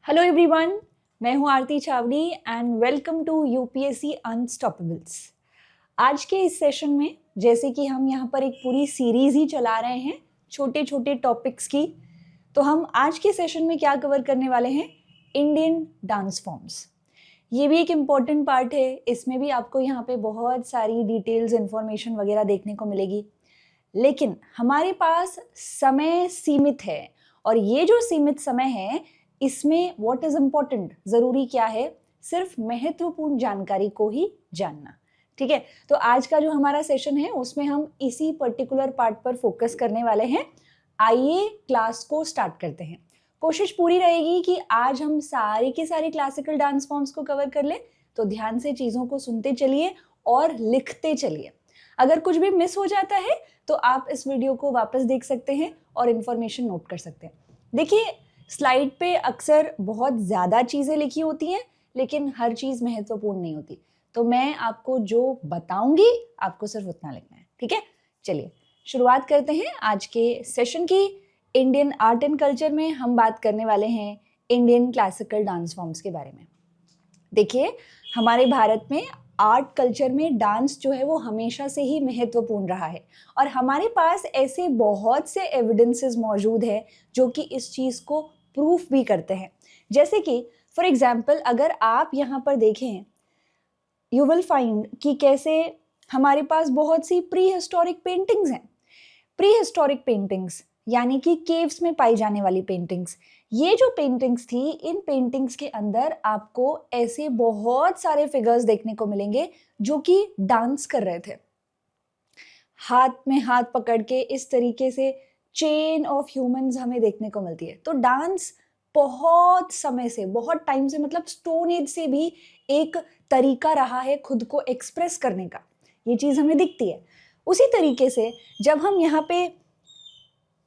Hello everyone, मैं हूं आरती चावड़ी and welcome to UPSC अनस्टॉपेबल्स। आज के इस सेशन में जैसे कि हम यहाँ पर एक पूरी सीरीज ही चला रहे हैं छोटे छोटे टॉपिक्स की, तो हम आज के सेशन में क्या कवर करने वाले हैं? Indian dance forms. ये भी एक इम्पॉर्टेंट पार्ट है। इसमें भी आपको यहाँ पे बहुत सारी डिटेल्स इन्फॉर्मेशन वगैरह देखने को मिलेगी, लेकिन हमारे पास समय सीमित है और ये जो सीमित समय है इसमें व्हाट इज इम्पोर्टेंट, जरूरी क्या है? सिर्फ महत्वपूर्ण जानकारी को ही जानना। ठीक है, तो आज का जो हमारा सेशन है उसमें हम इसी पर्टिकुलर पार्ट पर फोकस करने वाले हैं। आइए क्लास को स्टार्ट करते हैं। कोशिश पूरी रहेगी कि आज हम सारी के सारी क्लासिकल डांस फॉर्म्स को कवर कर लें, तो ध्यान से चीज़ों को सुनते चलिए और लिखते चलिए। अगर कुछ भी मिस हो जाता है तो आप इस वीडियो को वापस देख सकते हैं और इन्फॉर्मेशन नोट कर सकते हैं। देखिए, स्लाइड पे अक्सर बहुत ज़्यादा चीज़ें लिखी होती हैं, लेकिन हर चीज़ महत्वपूर्ण नहीं होती, तो मैं आपको जो बताऊंगी आपको सिर्फ उतना लिखना है। ठीक है, चलिए शुरुआत करते हैं आज के सेशन की। इंडियन आर्ट एंड कल्चर में हम बात करने वाले हैं इंडियन क्लासिकल डांस फॉर्म्स के बारे में। देखिए, हमारे भारत में आर्ट कल्चर में डांस जो है वो हमेशा से ही महत्वपूर्ण रहा है और हमारे पास ऐसे बहुत से एविडेंसेस मौजूद है जो कि इस चीज़ को प्रूफ भी करते हैं। जैसे कि फॉर एग्जाम्पल अगर आप यहाँ पर देखें, यू विल फाइंड कि कैसे हमारे पास बहुत सी प्री हिस्टोरिक पेंटिंग्स हैं। प्री हिस्टोरिक पेंटिंग्स यानी कि केव्स में पाई जाने वाली पेंटिंग्स। ये जो पेंटिंग्स थी, इन पेंटिंग्स के अंदर आपको ऐसे बहुत सारे फिगर्स देखने को मिलेंगे जो कि डांस कर रहे थे, हाथ में हाथ पकड़ के। इस तरीके से चेन ऑफ ह्यूमंस हमें देखने को मिलती है। तो डांस बहुत समय से, बहुत टाइम से, मतलब स्टोन एज से भी एक तरीका रहा है खुद को एक्सप्रेस करने का। ये चीज़ हमें दिखती है। उसी तरीके से जब हम यहाँ पे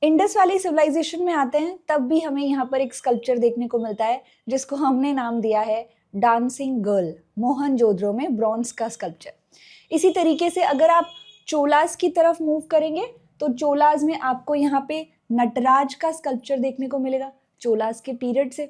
इंडस वैली सिविलाइजेशन में आते हैं, तब भी हमें यहाँ पर एक स्कल्पचर देखने को मिलता है जिसको हमने नाम दिया है डांसिंग गर्ल, मोहनजोदड़ो में ब्रॉन्ज का स्कल्पचर। इसी तरीके से अगर आप चोलास की तरफ मूव करेंगे तो चोलास में आपको यहाँ पे नटराज का स्कल्पचर देखने को मिलेगा, चोलास के पीरियड से।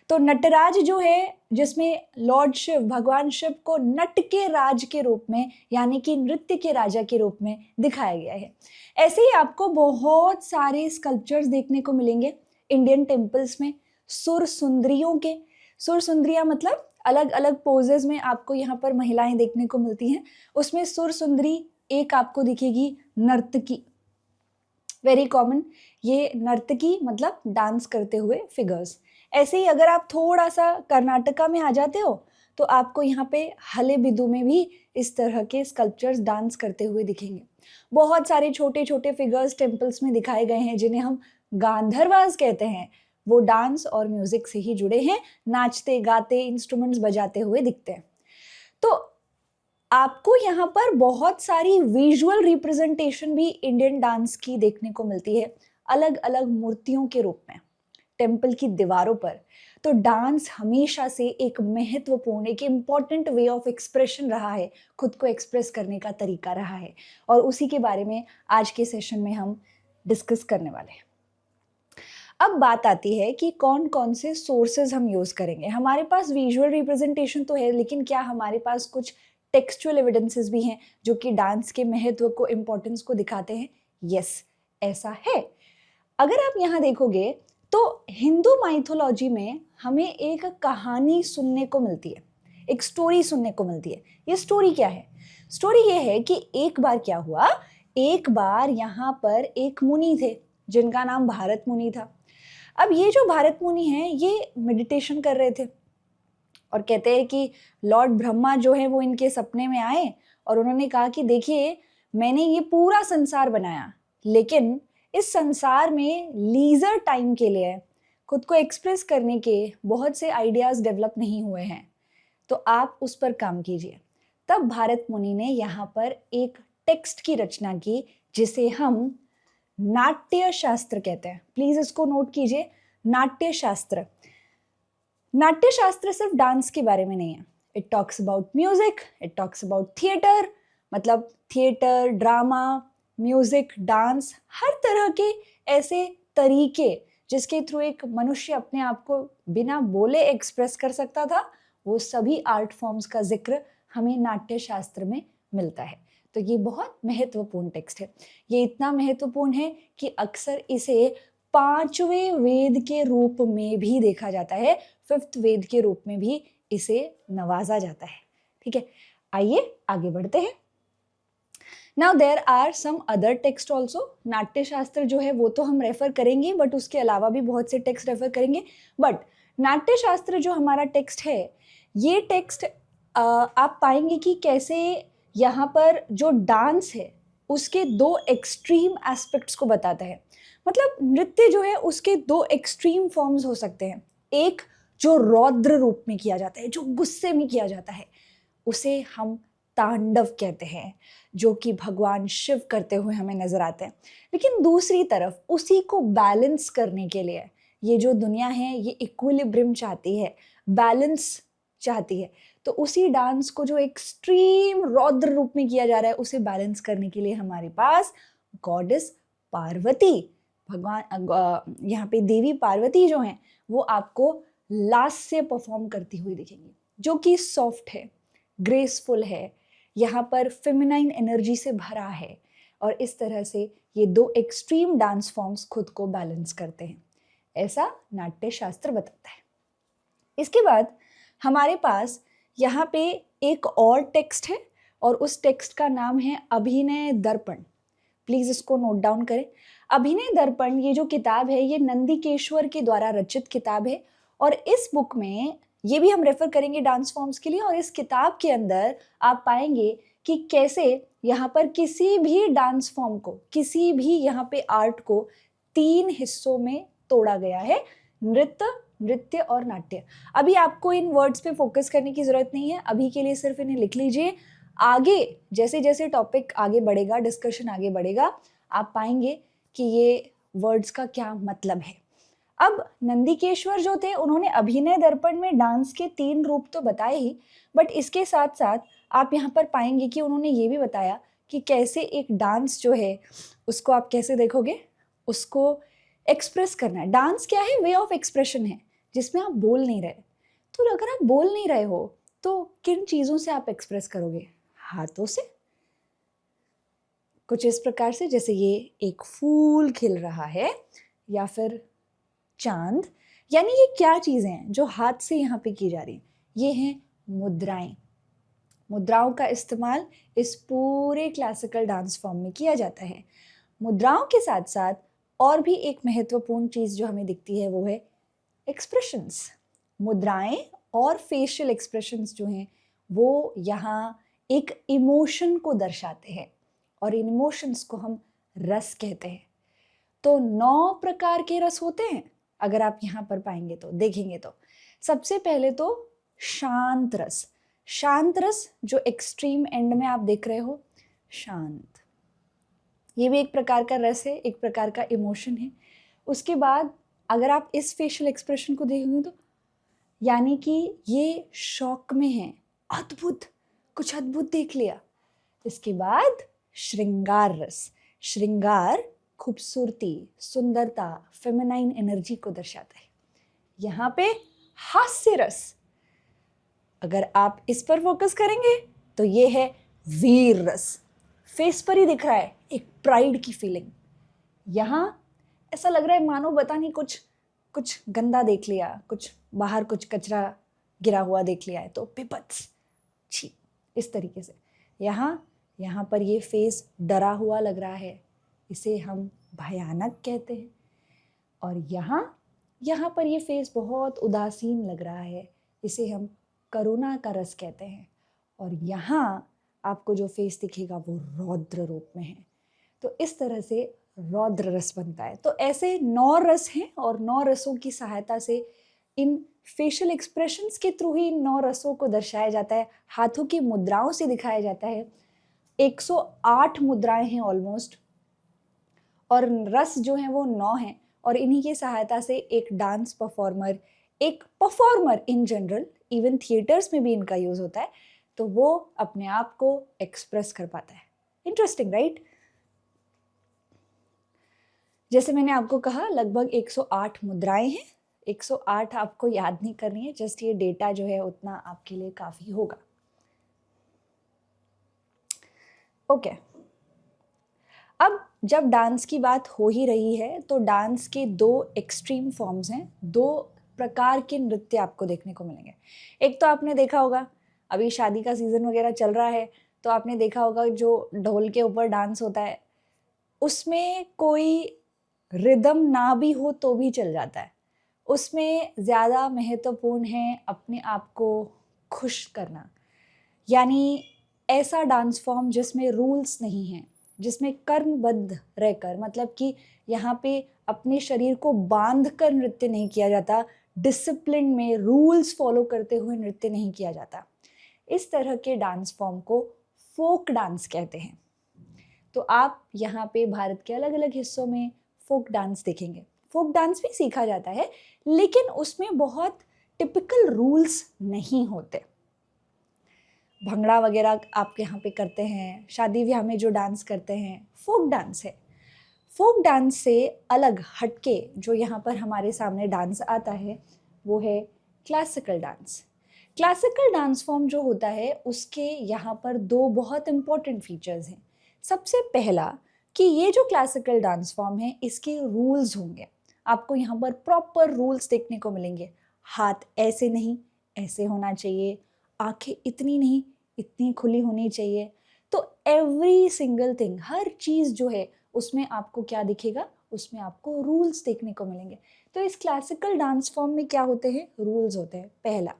तो नटराज जो है, जिसमें लॉर्ड शिव, भगवान शिव को नट के राज के रूप में यानी कि नृत्य के राजा के रूप में दिखाया गया है। ऐसे ही आपको बहुत सारे स्कल्पचर्स देखने को मिलेंगे इंडियन टेम्पल्स में सुर सुंदरियों के। सुर सुंदरियां मतलब अलग अलग पोजेस में आपको यहाँ पर महिलाएं देखने को मिलती हैं। उसमें सुर सुंदरी एक आपको दिखेगी नर्तकी, वेरी कॉमन। ये नर्तकी मतलब डांस करते हुए फिगर्स। ऐसे ही अगर आप थोड़ा सा कर्नाटका में आ जाते हो तो आपको यहाँ पे हलेबिदु में भी इस तरह के स्कल्पचर्स डांस करते हुए दिखेंगे। बहुत सारे छोटे छोटे फिगर्स टेम्पल्स में दिखाए गए हैं जिन्हें हम गांधर्वास कहते हैं। वो डांस और म्यूजिक से ही जुड़े हैं, नाचते गाते इंस्ट्रूमेंट्स बजाते हुए दिखते हैं। तो आपको यहाँ पर बहुत सारी विजुअल रिप्रेजेंटेशन भी इंडियन डांस की देखने को मिलती है, अलग अलग मूर्तियों के रूप में टेम्पल की दीवारों पर। तो डांस हमेशा से एक महत्वपूर्ण, एक इम्पॉर्टेंट वे ऑफ एक्सप्रेशन रहा है, खुद को एक्सप्रेस करने का तरीका रहा है, और उसी के बारे में आज के सेशन में हम डिस्कस करने वाले हैं। अब बात आती है कि कौन कौन से सोर्सेज हम यूज करेंगे। हमारे पास विजुअल रिप्रेजेंटेशन तो है, लेकिन क्या हमारे पास कुछ टेक्सचुअल एविडेंसेस भी हैं जो कि डांस के महत्व को, इम्पोर्टेंस को दिखाते हैं? यस, ऐसा है। अगर आप यहाँ देखोगे तो हिंदू माइथोलॉजी में हमें एक कहानी सुनने को मिलती है, एक स्टोरी सुनने को मिलती है। ये स्टोरी क्या है? स्टोरी ये है कि एक बार क्या हुआ, एक बार यहाँ पर एक मुनि थे जिनका नाम भारत मुनि था। अब ये जो भारत मुनि हैं, ये मेडिटेशन कर रहे थे और कहते हैं कि लॉर्ड ब्रह्मा जो है वो इनके सपने में आए और उन्होंने कहा कि देखिए, मैंने ये पूरा संसार बनाया, लेकिन इस संसार में लीजर टाइम के लिए खुद को एक्सप्रेस करने के बहुत से आइडियाज डेवलप नहीं हुए हैं, तो आप उस पर काम कीजिए। तब भारत मुनि ने यहाँ पर एक टेक्स्ट की रचना की जिसे हम नाट्य शास्त्र कहते हैं। प्लीज इसको नोट कीजिए, नाट्य शास्त्र। नाट्य शास्त्र सिर्फ डांस के बारे में नहीं है। It talks about music, it talks about theatre, मतलब थिएटर, ड्रामा, म्यूजिक, डांस, हर तरह के ऐसे तरीके जिसके थ्रू एक मनुष्य अपने आप को बिना बोले एक्सप्रेस कर सकता था, वो सभी आर्ट फॉर्म्स का जिक्र हमें नाट्य शास्त्र में मिलता है। तो ये बहुत महत्वपूर्ण टेक्स्ट है। ये इतना महत्वपूर्ण है कि अक्सर इसे 5वें वेद के रूप में भी देखा जाता है, 5th वेद के रूप में भी इसे नवाजा जाता है। ठीक है, आइए आगे बढ़ते हैं। Now there are some other text also. Natya Shastra जो है वो तो हम रेफर करेंगे, बट उसके अलावा भी बहुत से टेक्स्ट रेफर करेंगे। बट नाट्य शास्त्र जो हमारा टेक्स्ट है, ये टेक्स्ट आप पाएंगे कि कैसे यहाँ पर जो डांस है उसके 2 एक्सट्रीम एस्पेक्ट्स को बताता है। मतलब नृत्य जो है उसके 2 एक्सट्रीम फॉर्म्स हो सकते हैं। एक जो रौद्र रूप में किया जाता है, जो गुस्से में किया जाता है, उसे हम तांडव कहते हैं, जो कि भगवान शिव करते हुए हमें नजर आते हैं। लेकिन दूसरी तरफ उसी को बैलेंस करने के लिए ये जो दुनिया है ये इक्विलिब्रियम चाहती है, बैलेंस चाहती है। तो उसी डांस को जो एक्सट्रीम रौद्र रूप में किया जा रहा है, उसे बैलेंस करने के लिए हमारे पास गॉडेस पार्वती, भगवान यहाँ पे देवी पार्वती जो हैं वो आपको लास्य परफॉर्म करती हुई दिखेंगी, जो कि सॉफ्ट है, ग्रेसफुल है, यहाँ पर फेमिनाइन एनर्जी से भरा है। और इस तरह से ये 2 एक्सट्रीम डांस फॉर्म्स खुद को बैलेंस करते हैं, ऐसा नाट्य शास्त्र बताता है। इसके बाद हमारे पास यहाँ पे एक और टेक्स्ट है, और उस टेक्स्ट का नाम है अभिनय दर्पण। प्लीज इसको नोट डाउन करें। अभिनय दर्पण ये जो किताब है ये नंदिकेश्वर के द्वारा रचित किताब है, और इस बुक में ये भी हम रेफर करेंगे डांस फॉर्म्स के लिए। और इस किताब के अंदर आप पाएंगे कि कैसे यहाँ पर किसी भी डांस फॉर्म को, किसी भी यहाँ पे आर्ट को 3 हिस्सों में तोड़ा गया है, नृत्य, नृत्य और नाट्य। अभी आपको इन वर्ड्स पे फोकस करने की जरूरत नहीं है, अभी के लिए सिर्फ इन्हें लिख लीजिए। आगे जैसे जैसे टॉपिक आगे बढ़ेगा, डिस्कशन आगे बढ़ेगा, आप पाएंगे कि ये वर्ड्स का क्या मतलब है। अब नंदिकेश्वर जो थे उन्होंने अभिनय दर्पण में डांस के 3 रूप तो बताए ही, बट इसके साथ साथ आप यहाँ पर पाएंगे कि उन्होंने ये भी बताया कि कैसे एक डांस जो है उसको आप कैसे देखोगे, उसको एक्सप्रेस करना है। डांस क्या है? वे ऑफ एक्सप्रेशन है, जिसमें आप बोल नहीं रहे। तो अगर आप बोल नहीं रहे हो तो किन चीज़ों से आप एक्सप्रेस करोगे? हाथों से, कुछ इस प्रकार से, जैसे ये एक फूल खिल रहा है या फिर चांद। यानी ये क्या चीजें हैं जो हाथ से यहाँ पे की जा रही हैं? ये हैं मुद्राएं। मुद्राओं का इस्तेमाल इस पूरे क्लासिकल डांस फॉर्म में किया जाता है। मुद्राओं के साथ साथ और भी एक महत्वपूर्ण चीज जो हमें दिखती है वो है एक्सप्रेशंस। मुद्राएं और फेशियल एक्सप्रेशंस जो हैं वो यहाँ एक इमोशन को दर्शाते हैं, और इन इमोशंस को हम रस कहते हैं। तो 9 प्रकार के रस होते हैं, अगर आप यहाँ पर पाएंगे तो, देखेंगे तो। सबसे पहले तो शांत रस। शांत रस जो एक्सट्रीम एंड में आप देख रहे हो, शांत, ये भी एक प्रकार का रस है, एक प्रकार का इमोशन है। उसके बाद अगर आप इस फेशियल एक्सप्रेशन को देखेंगे तो यानी कि ये शौक में है, अद्भुत, कुछ अद्भुत देख लिया। इसके बाद श्रृंगार रस। श्रृंगार खूबसूरती, सुंदरता, फेमिनाइन एनर्जी को दर्शाता है। यहाँ पे हास्य रस, अगर आप इस पर फोकस करेंगे तो ये है वीर रस। फेस पर ही दिख रहा है एक प्राइड की फीलिंग। यहाँ ऐसा लग रहा है मानो पता नहीं कुछ गंदा देख लिया, कुछ बाहर कुछ कचरा गिरा हुआ देख लिया है तो पिपत्स, छी, इस तरीके से। यहाँ पर ये फेस डरा हुआ लग रहा है, इसे हम भयानक कहते हैं। और यहाँ पर ये फेस बहुत उदासीन लग रहा है, इसे हम करुणा का रस कहते हैं। और यहाँ आपको जो फेस दिखेगा वो रौद्र रूप में है। तो इस तरह से रौद्र रस बनता है। तो ऐसे 9 रस हैं, और 9 रसों की सहायता से, इन फेशियल एक्सप्रेशंस के थ्रू ही इन 9 रसों को दर्शाया जाता है, हाथों की मुद्राओं से दिखाया जाता है। 108 मुद्राएं हैं ऑलमोस्ट, और रस जो हैं वो 9 हैं। और इन्हीं की सहायता से एक डांस परफॉर्मर, एक performer in general, even theatres में भी इनका यूज होता है, तो वो अपने आप को एक्सप्रेस कर पाता है। Interesting, right? जैसे मैंने आपको कहा लगभग 108 मुद्राएं हैं। 108 आपको याद नहीं करनी है, जस्ट ये डेटा जो है उतना आपके लिए काफ़ी होगा। ओके, अब जब डांस की बात हो ही रही है तो डांस के दो एक्सट्रीम फॉर्म्स हैं, दो प्रकार के नृत्य आपको देखने को मिलेंगे। एक तो आपने देखा होगा, अभी शादी का सीज़न वगैरह चल रहा है तो आपने देखा होगा जो ढोल के ऊपर डांस होता है, उसमें कोई रिदम ना भी हो तो भी चल जाता है। उसमें ज़्यादा महत्वपूर्ण है अपने आप को खुश करना, यानी ऐसा डांस फॉर्म जिसमें रूल्स नहीं हैं, जिसमें कर्मबद्ध रहकर, मतलब कि यहाँ पे अपने शरीर को बांध कर नृत्य नहीं किया जाता, डिसिप्लिन में रूल्स फॉलो करते हुए नृत्य नहीं किया जाता। इस तरह के डांस फॉर्म को फोक डांस कहते हैं। तो आप यहाँ पे भारत के अलग अलग हिस्सों में फोक डांस देखेंगे। फोक डांस भी सीखा जाता है लेकिन उसमें बहुत टिपिकल रूल्स नहीं होते। भंगड़ा वगैरह आप यहाँ पे करते हैं, शादी ब्याह में जो डांस करते हैं फोक डांस है। फोक डांस से अलग हटके जो यहाँ पर हमारे सामने डांस आता है वो है classical dance. Classical dance form जो होता है उसके यहाँ पर दो बहुत इम्पॉर्टेंट फीचर्स हैं। सबसे पहला कि ये जो क्लासिकल डांस फॉर्म है इसके रूल्स होंगे, आपको यहाँ पर प्रॉपर रूल्स देखने को मिलेंगे। हाथ ऐसे नहीं, ऐसे होना चाहिए, आंखें इतनी नहीं, इतनी खुली होनी चाहिए। तो एवरी सिंगल थिंग, हर चीज़ जो है उसमें आपको क्या दिखेगा, उसमें आपको रूल्स देखने को मिलेंगे। तो इस क्लासिकल डांस फॉर्म में क्या होते हैं, रूल्स होते हैं पहला।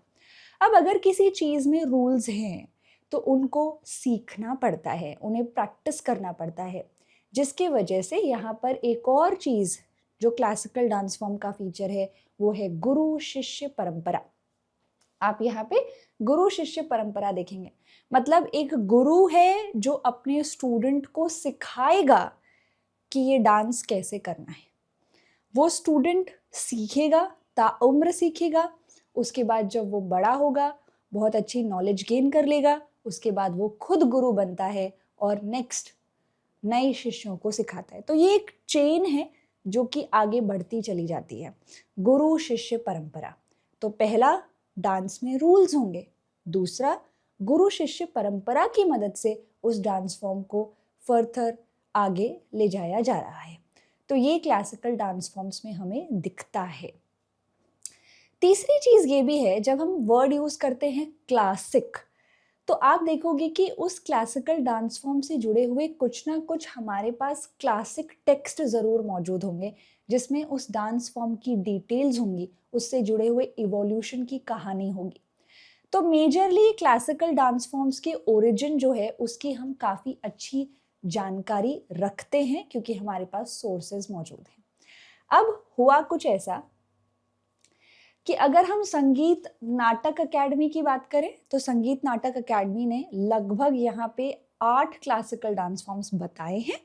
अब अगर किसी चीज़ में रूल्स हैं तो उनको सीखना पड़ता है, उन्हें प्रैक्टिस करना पड़ता है, जिसकी वजह से यहाँ पर एक और चीज़ जो क्लासिकल डांस फॉर्म का फीचर है वो है गुरु शिष्य परंपरा। आप यहाँ पे गुरु शिष्य परंपरा देखेंगे, मतलब एक गुरु है जो अपने स्टूडेंट को सिखाएगा कि ये डांस कैसे करना है। वो स्टूडेंट सीखेगा, ताउम्र सीखेगा, उसके बाद जब वो बड़ा होगा बहुत अच्छी नॉलेज गेन कर लेगा, उसके बाद वो खुद गुरु बनता है और नेक्स्ट नए शिष्यों को सिखाता है। तो ये एक चेन है जो कि आगे बढ़ती चली जाती है, गुरु शिष्य परंपरा। तो पहला, डांस में रूल्स होंगे, दूसरा, गुरु शिष्य परंपरा की मदद से उस डांस फॉर्म को फर्दर आगे ले जाया जा रहा है। तो ये क्लासिकल डांस फॉर्म्स में हमें दिखता है। तीसरी चीज़ ये भी है, जब हम वर्ड यूज़ करते हैं क्लासिक, तो आप देखोगे कि उस क्लासिकल डांस फॉर्म से जुड़े हुए कुछ ना कुछ हमारे पास क्लासिक टेक्स्ट ज़रूर मौजूद होंगे, जिसमें उस डांस फॉर्म की डिटेल्स होंगी, उससे जुड़े हुए इवोल्यूशन की कहानी होगी। तो मेजरली क्लासिकल डांस फॉर्म्स के ओरिजिन जो है उसकी हम काफ़ी अच्छी जानकारी रखते हैं क्योंकि हमारे पास सोर्सेज मौजूद हैं। अब हुआ कुछ ऐसा कि अगर हम संगीत नाटक अकेडमी की बात करें तो संगीत नाटक अकेडमी ने लगभग यहाँ पे 8 क्लासिकल डांस फॉर्म्स बताए हैं।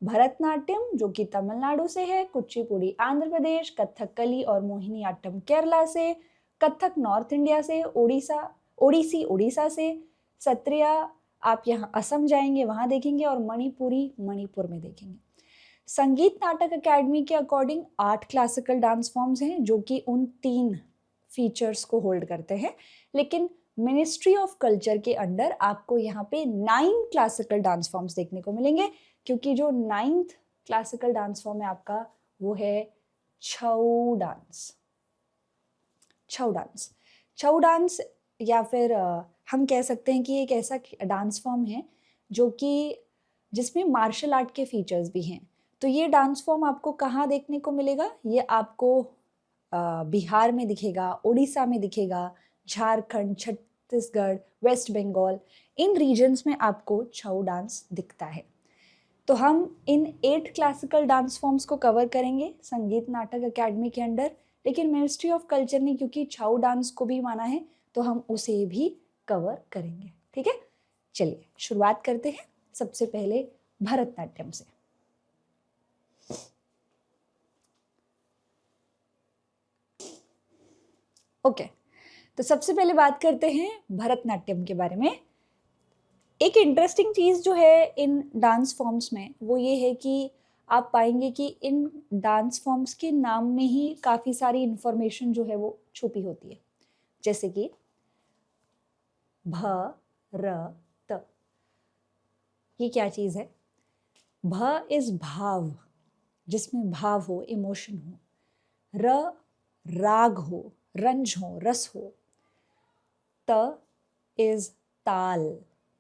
भरतनाट्यम जो कि तमिलनाडु से है, कुचिपुड़ी आंध्र प्रदेश, कथकली और मोहिनीअट्टम केरला से, कथक नॉर्थ इंडिया से, ओडिसी उड़ीसा से, सत्रिया आप यहाँ असम जाएंगे वहाँ देखेंगे, और मणिपुरी मणिपुर में देखेंगे। संगीत नाटक अकेडमी के अकॉर्डिंग 8 क्लासिकल डांस फॉर्म्स हैं जो कि उन 3 फीचर्स को होल्ड करते हैं, लेकिन मिनिस्ट्री ऑफ कल्चर के अंडर आपको यहाँ पे 9 क्लासिकल डांस फॉर्म्स देखने को मिलेंगे, क्योंकि जो 9th क्लासिकल डांस फॉर्म है आपका वो है छऊ डांस। छऊ डांस, छऊ डांस या फिर हम कह सकते हैं कि एक ऐसा डांस फॉर्म है जो कि जिसमें मार्शल आर्ट के फीचर्स भी हैं। तो ये डांस फॉर्म आपको कहाँ देखने को मिलेगा, ये आपको बिहार में दिखेगा, उड़ीसा में दिखेगा, झारखंड, छत्तीसगढ़, वेस्ट बंगाल, इन रीजन्स में आपको छऊ डांस दिखता है। तो हम इन 8 क्लासिकल डांस फॉर्म्स को कवर करेंगे संगीत नाटक अकेडमी के अंडर, लेकिन मिनिस्ट्री ऑफ कल्चर ने क्योंकि छऊ डांस को भी माना है तो हम उसे भी कवर करेंगे। ठीक है, चलिए शुरुआत करते हैं सबसे पहले भरतनाट्यम से। ओके, तो सबसे पहले बात करते हैं भरतनाट्यम के बारे में। एक इंटरेस्टिंग चीज़ जो है इन डांस फॉर्म्स में वो ये है कि आप पाएंगे कि इन डांस फॉर्म्स के नाम में ही काफ़ी सारी इंफॉर्मेशन जो है वो छुपी होती है। जैसे कि भरत, ये क्या चीज़ है? भ इज भाव, जिसमें भाव हो, इमोशन हो। र राग हो, रंज हो, रस हो। त इज ताल,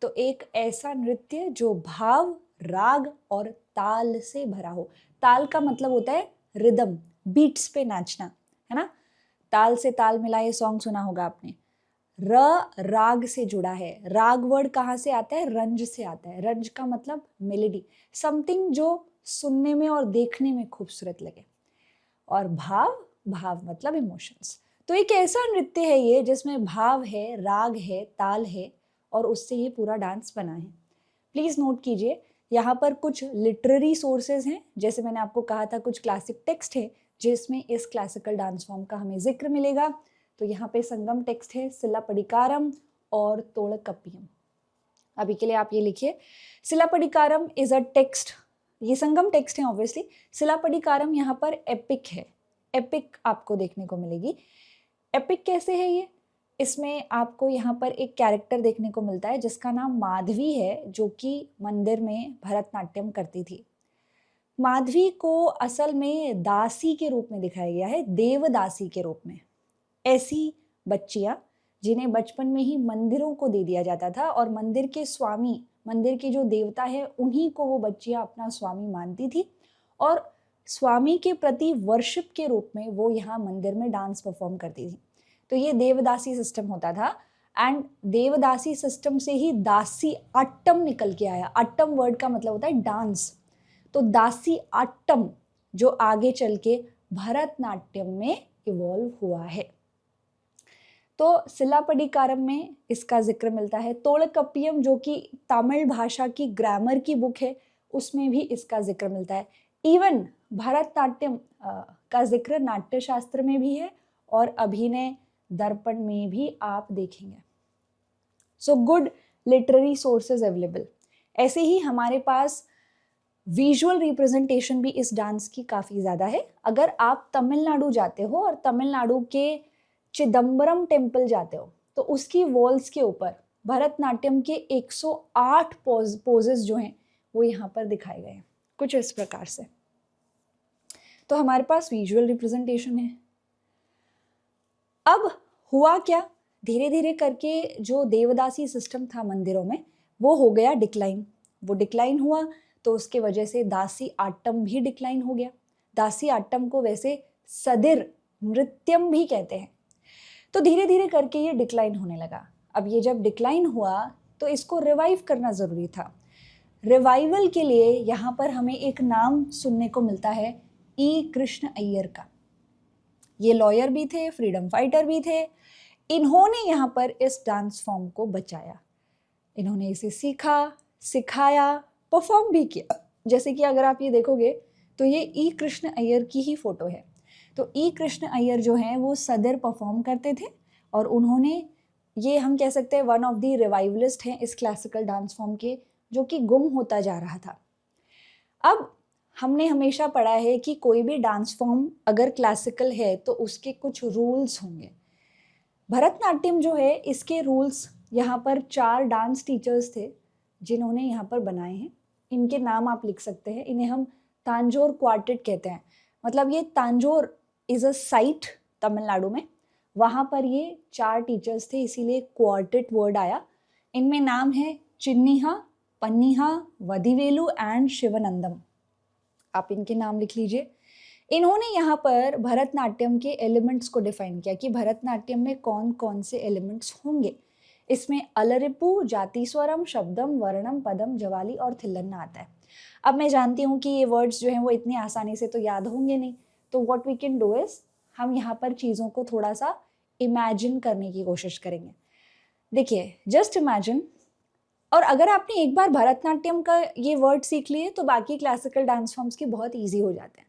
तो एक ऐसा नृत्य जो भाव, राग और ताल से भरा हो। ताल का मतलब होता है रिदम, बीट्स पे नाचना, है ना। ताल से ताल मिला, ये सॉन्ग सुना होगा आपने। र राग से जुड़ा है। राग वर्ड कहाँ से आता है? रंज से आता है। रंज का मतलब मेलेडी, समथिंग जो सुनने में और देखने में खूबसूरत लगे। और भाव, भाव मतलब इमोशंस। तो एक ऐसा नृत्य है ये जिसमें भाव है, राग है, ताल है और उससे ये पूरा डांस बना है। प्लीज नोट कीजिए, यहाँ पर कुछ लिटरेरी सोर्सेज हैं, जैसे मैंने आपको कहा था कुछ क्लासिक टेक्स्ट है जिसमें इस क्लासिकल डांस फॉर्म का हमें जिक्र मिलेगा। तो यहाँ पे संगम टेक्स्ट है, सिलापदिकारम और तोड़कप्पियम। अभी के लिए आप ये लिखिए, सिलापदिकारम इज अ टेक्स्ट, ये संगम टेक्स्ट है ऑब्वियसली। सिलापदिकारम यहाँ पर एपिक है, एपिक आपको देखने को मिलेगी। एपिक कैसे है ये? इसमें आपको यहाँ पर एक कैरेक्टर देखने को मिलता है जिसका नाम माधवी है, जो कि मंदिर में भरतनाट्यम करती थी। माधवी को असल में दासी के रूप में दिखाया गया है, देवदासी के रूप में। ऐसी बच्चियां जिन्हें बचपन में ही मंदिरों को दे दिया जाता था और मंदिर के स्वामी, मंदिर के जो देवता है, उन्हीं को वो बच्चियां अपना स्वामी मानती थी और स्वामी के प्रति वर्शिप के रूप में वो यहाँ मंदिर में डांस परफॉर्म करती थी। तो ये देवदासी सिस्टम होता था एंड देवदासी सिस्टम से ही दासी आट्टम निकल के आया। आट्टम वर्ड का मतलब होता है डांस, तो दासी आट्टम जो आगे चल के भरतनाट्यम में इवॉल्व हुआ है। तो सिलापदिकारम में इसका जिक्र मिलता है। तोड़कप्पियम जो कि तमिल भाषा की ग्रामर की बुक है, उसमें भी इसका जिक्र मिलता है। इवन भरतनाट्यम का जिक्र नाट्य शास्त्र में भी है और अभिनय दर्पण में भी आप देखेंगे। So good literary sources available. ऐसे ही हमारे पास विजुअल रिप्रेजेंटेशन भी इस डांस की काफ़ी ज़्यादा है। अगर आप तमिलनाडु जाते हो और तमिलनाडु के चिदम्बरम टेम्पल जाते हो तो उसकी वॉल्स के ऊपर भरतनाट्यम के 108 पोजेस जो हैं वो यहाँ पर दिखाए गए हैं, कुछ इस प्रकार से। तो हमारे पास विजुअल रिप्रेजेंटेशन है। अब हुआ क्या, धीरे धीरे करके जो देवदासी सिस्टम था मंदिरों में वो हो गया डिक्लाइन। वो डिक्लाइन हुआ तो उसके वजह से दासी आट्टम भी डिक्लाइन हो गया। दासी आट्टम को वैसे सदिर नृत्यम भी कहते हैं। तो धीरे धीरे करके ये डिक्लाइन होने लगा। अब ये जब डिक्लाइन हुआ तो इसको रिवाइव करना ज़रूरी था। रिवाइवल के लिए यहाँ पर हमें एक नाम सुनने को मिलता है, ई कृष्ण अय्यर का। ये लॉयर भी थे, फ्रीडम फाइटर भी थे। इन्होंने यहाँ पर इस डांस फॉर्म को बचाया, इन्होंने इसे सीखा, सिखाया, परफॉर्म भी किया। जैसे कि अगर आप ये देखोगे तो ये ई कृष्ण अय्यर की ही फोटो है। तो ई कृष्ण अय्यर जो हैं वो सदर परफॉर्म करते थे और उन्होंने, ये हम कह सकते हैं वन ऑफ द रिवाइवलिस्ट हैं इस क्लासिकल डांस फॉर्म के, जो कि गुम होता जा रहा था। अब हमने हमेशा पढ़ा है कि कोई भी डांस फॉर्म अगर क्लासिकल है तो उसके कुछ रूल्स होंगे। भरतनाट्यम जो है इसके रूल्स, यहाँ पर 4 डांस टीचर्स थे जिन्होंने यहाँ पर बनाए हैं। इनके नाम आप लिख सकते हैं। इन्हें हम तांजोर क्वार्टेट कहते हैं। मतलब ये Tanjore is a site Tamil Nadu में, वहाँ पर ये 4 टीचर्स थे, इसीलिए क्वार्टेट वर्ड आया। इनमें नाम है चिन्निहा, पन्नीहा, वधिवेलु एंड शिवानंदम। आप इनके नाम लिख लीजिए। इन्होंने यहाँ पर भरतनाट्यम के एलिमेंट्स को डिफाइन किया कि भरतनाट्यम में कौन कौन से एलिमेंट्स होंगे। इसमें अलरिपु, जातिस्वरम, शब्दम, वर्णम, पदम, जवाली और थिल्लन्ना आता है। अब मैं जानती हूँ कि ये वर्ड्स जो हैं वो इतनी आसानी से तो याद होंगे नहीं, तो what we can do is हम यहाँ पर चीज़ों को थोड़ा सा इमेजिन करने की कोशिश करेंगे। देखिए, जस्ट इमेजिन, और अगर आपने एक बार भरतनाट्यम का ये वर्ड सीख लिए तो बाकी क्लासिकल डांस फॉर्म्स के बहुत ईजी हो जाते हैं।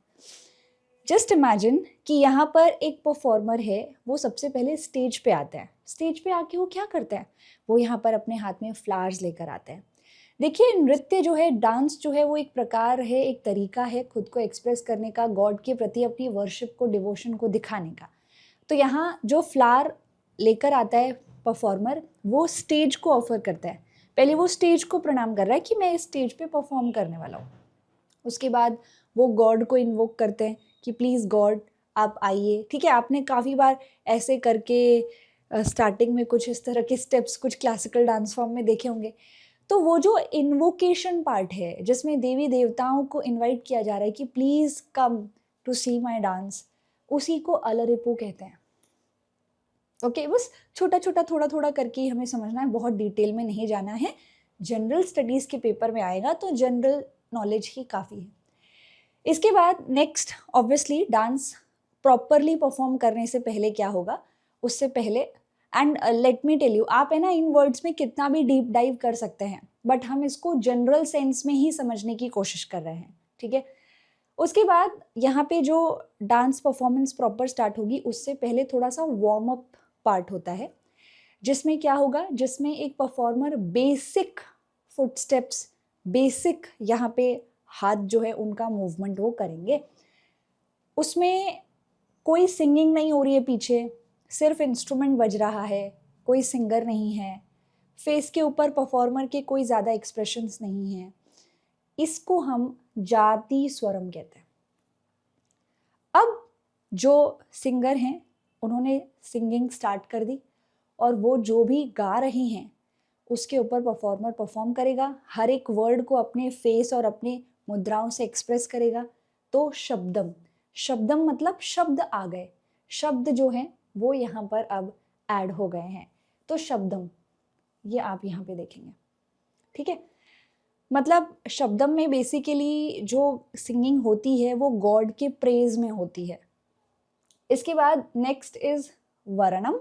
जस्ट इमेजिन कि यहाँ पर एक परफॉर्मर है, वो सबसे पहले स्टेज पे आता है। स्टेज पे आके वो क्या करता है, वो यहाँ पर अपने हाथ में फ्लावर्स लेकर आता है। देखिए, नृत्य जो है, डांस जो है, वो एक प्रकार है, एक तरीका है खुद को एक्सप्रेस करने का, गॉड के प्रति अपनी वर्शिप को, डिवोशन को दिखाने का। तो यहाँ जो फ्लावर लेकर आता है परफॉर्मर, वो स्टेज को ऑफर करता है। पहले वो स्टेज को प्रणाम कर रहा है कि मैं इस स्टेज पे परफॉर्म करने वाला हूँ। उसके बाद वो गॉड को इन्वोक करते हैं कि प्लीज़ गॉड आप आइए। ठीक है, आपने काफ़ी बार ऐसे करके स्टार्टिंग में कुछ इस तरह के स्टेप्स कुछ क्लासिकल डांस फॉर्म में देखे होंगे। तो वो जो इन्वोकेशन पार्ट है, जिसमें देवी देवताओं को इनवाइट किया जा रहा है कि please come to see my dance, उसी को अलरिपू कहते हैं। ओके, बस छोटा छोटा थोड़ा थोड़ा करके ही हमें समझना है, बहुत डिटेल में नहीं जाना है। जनरल स्टडीज़ के पेपर में आएगा तो जनरल नॉलेज ही काफ़ी है। इसके बाद next, obviously dance properly perform करने से पहले क्या होगा, उससे पहले, and let me tell you, आप है ना इन वर्ड्स में कितना भी डीप डाइव कर सकते हैं, बट हम इसको जनरल सेंस में ही समझने की कोशिश कर रहे हैं। ठीक है, उसके बाद यहाँ पे जो डांस परफॉर्मेंस प्रॉपर स्टार्ट होगी, उससे पहले थोड़ा सा वार्म अप पार्ट होता है, जिसमें क्या होगा, जिसमें एक परफॉर्मर बेसिक फुटस्टेप्स, बेसिक यहाँ पे हाथ जो है उनका मूवमेंट वो करेंगे। उसमें कोई सिंगिंग नहीं हो रही है पीछे, सिर्फ इंस्ट्रूमेंट बज रहा है, कोई सिंगर नहीं है, फेस के ऊपर परफॉर्मर के कोई ज़्यादा एक्सप्रेशंस नहीं हैं। इसको हम जाति स्वरम कहते हैं। अब जो सिंगर हैं उन्होंने सिंगिंग स्टार्ट कर दी, और वो जो भी गा रही हैं उसके ऊपर परफॉर्मर परफॉर्म करेगा, हर एक वर्ड को अपने फेस और अपने मुद्राओं से एक्सप्रेस करेगा। तो शब्दम, शब्दम मतलब शब्द आ गए, शब्द जो हैं वो यहाँ पर अब ऐड हो गए हैं। तो शब्दम, ये आप यहाँ पे देखेंगे। ठीक है, मतलब शब्दम में बेसिकली जो सिंगिंग होती है वो गॉड के प्रेज में होती है। इसके बाद नेक्स्ट इज वरणम,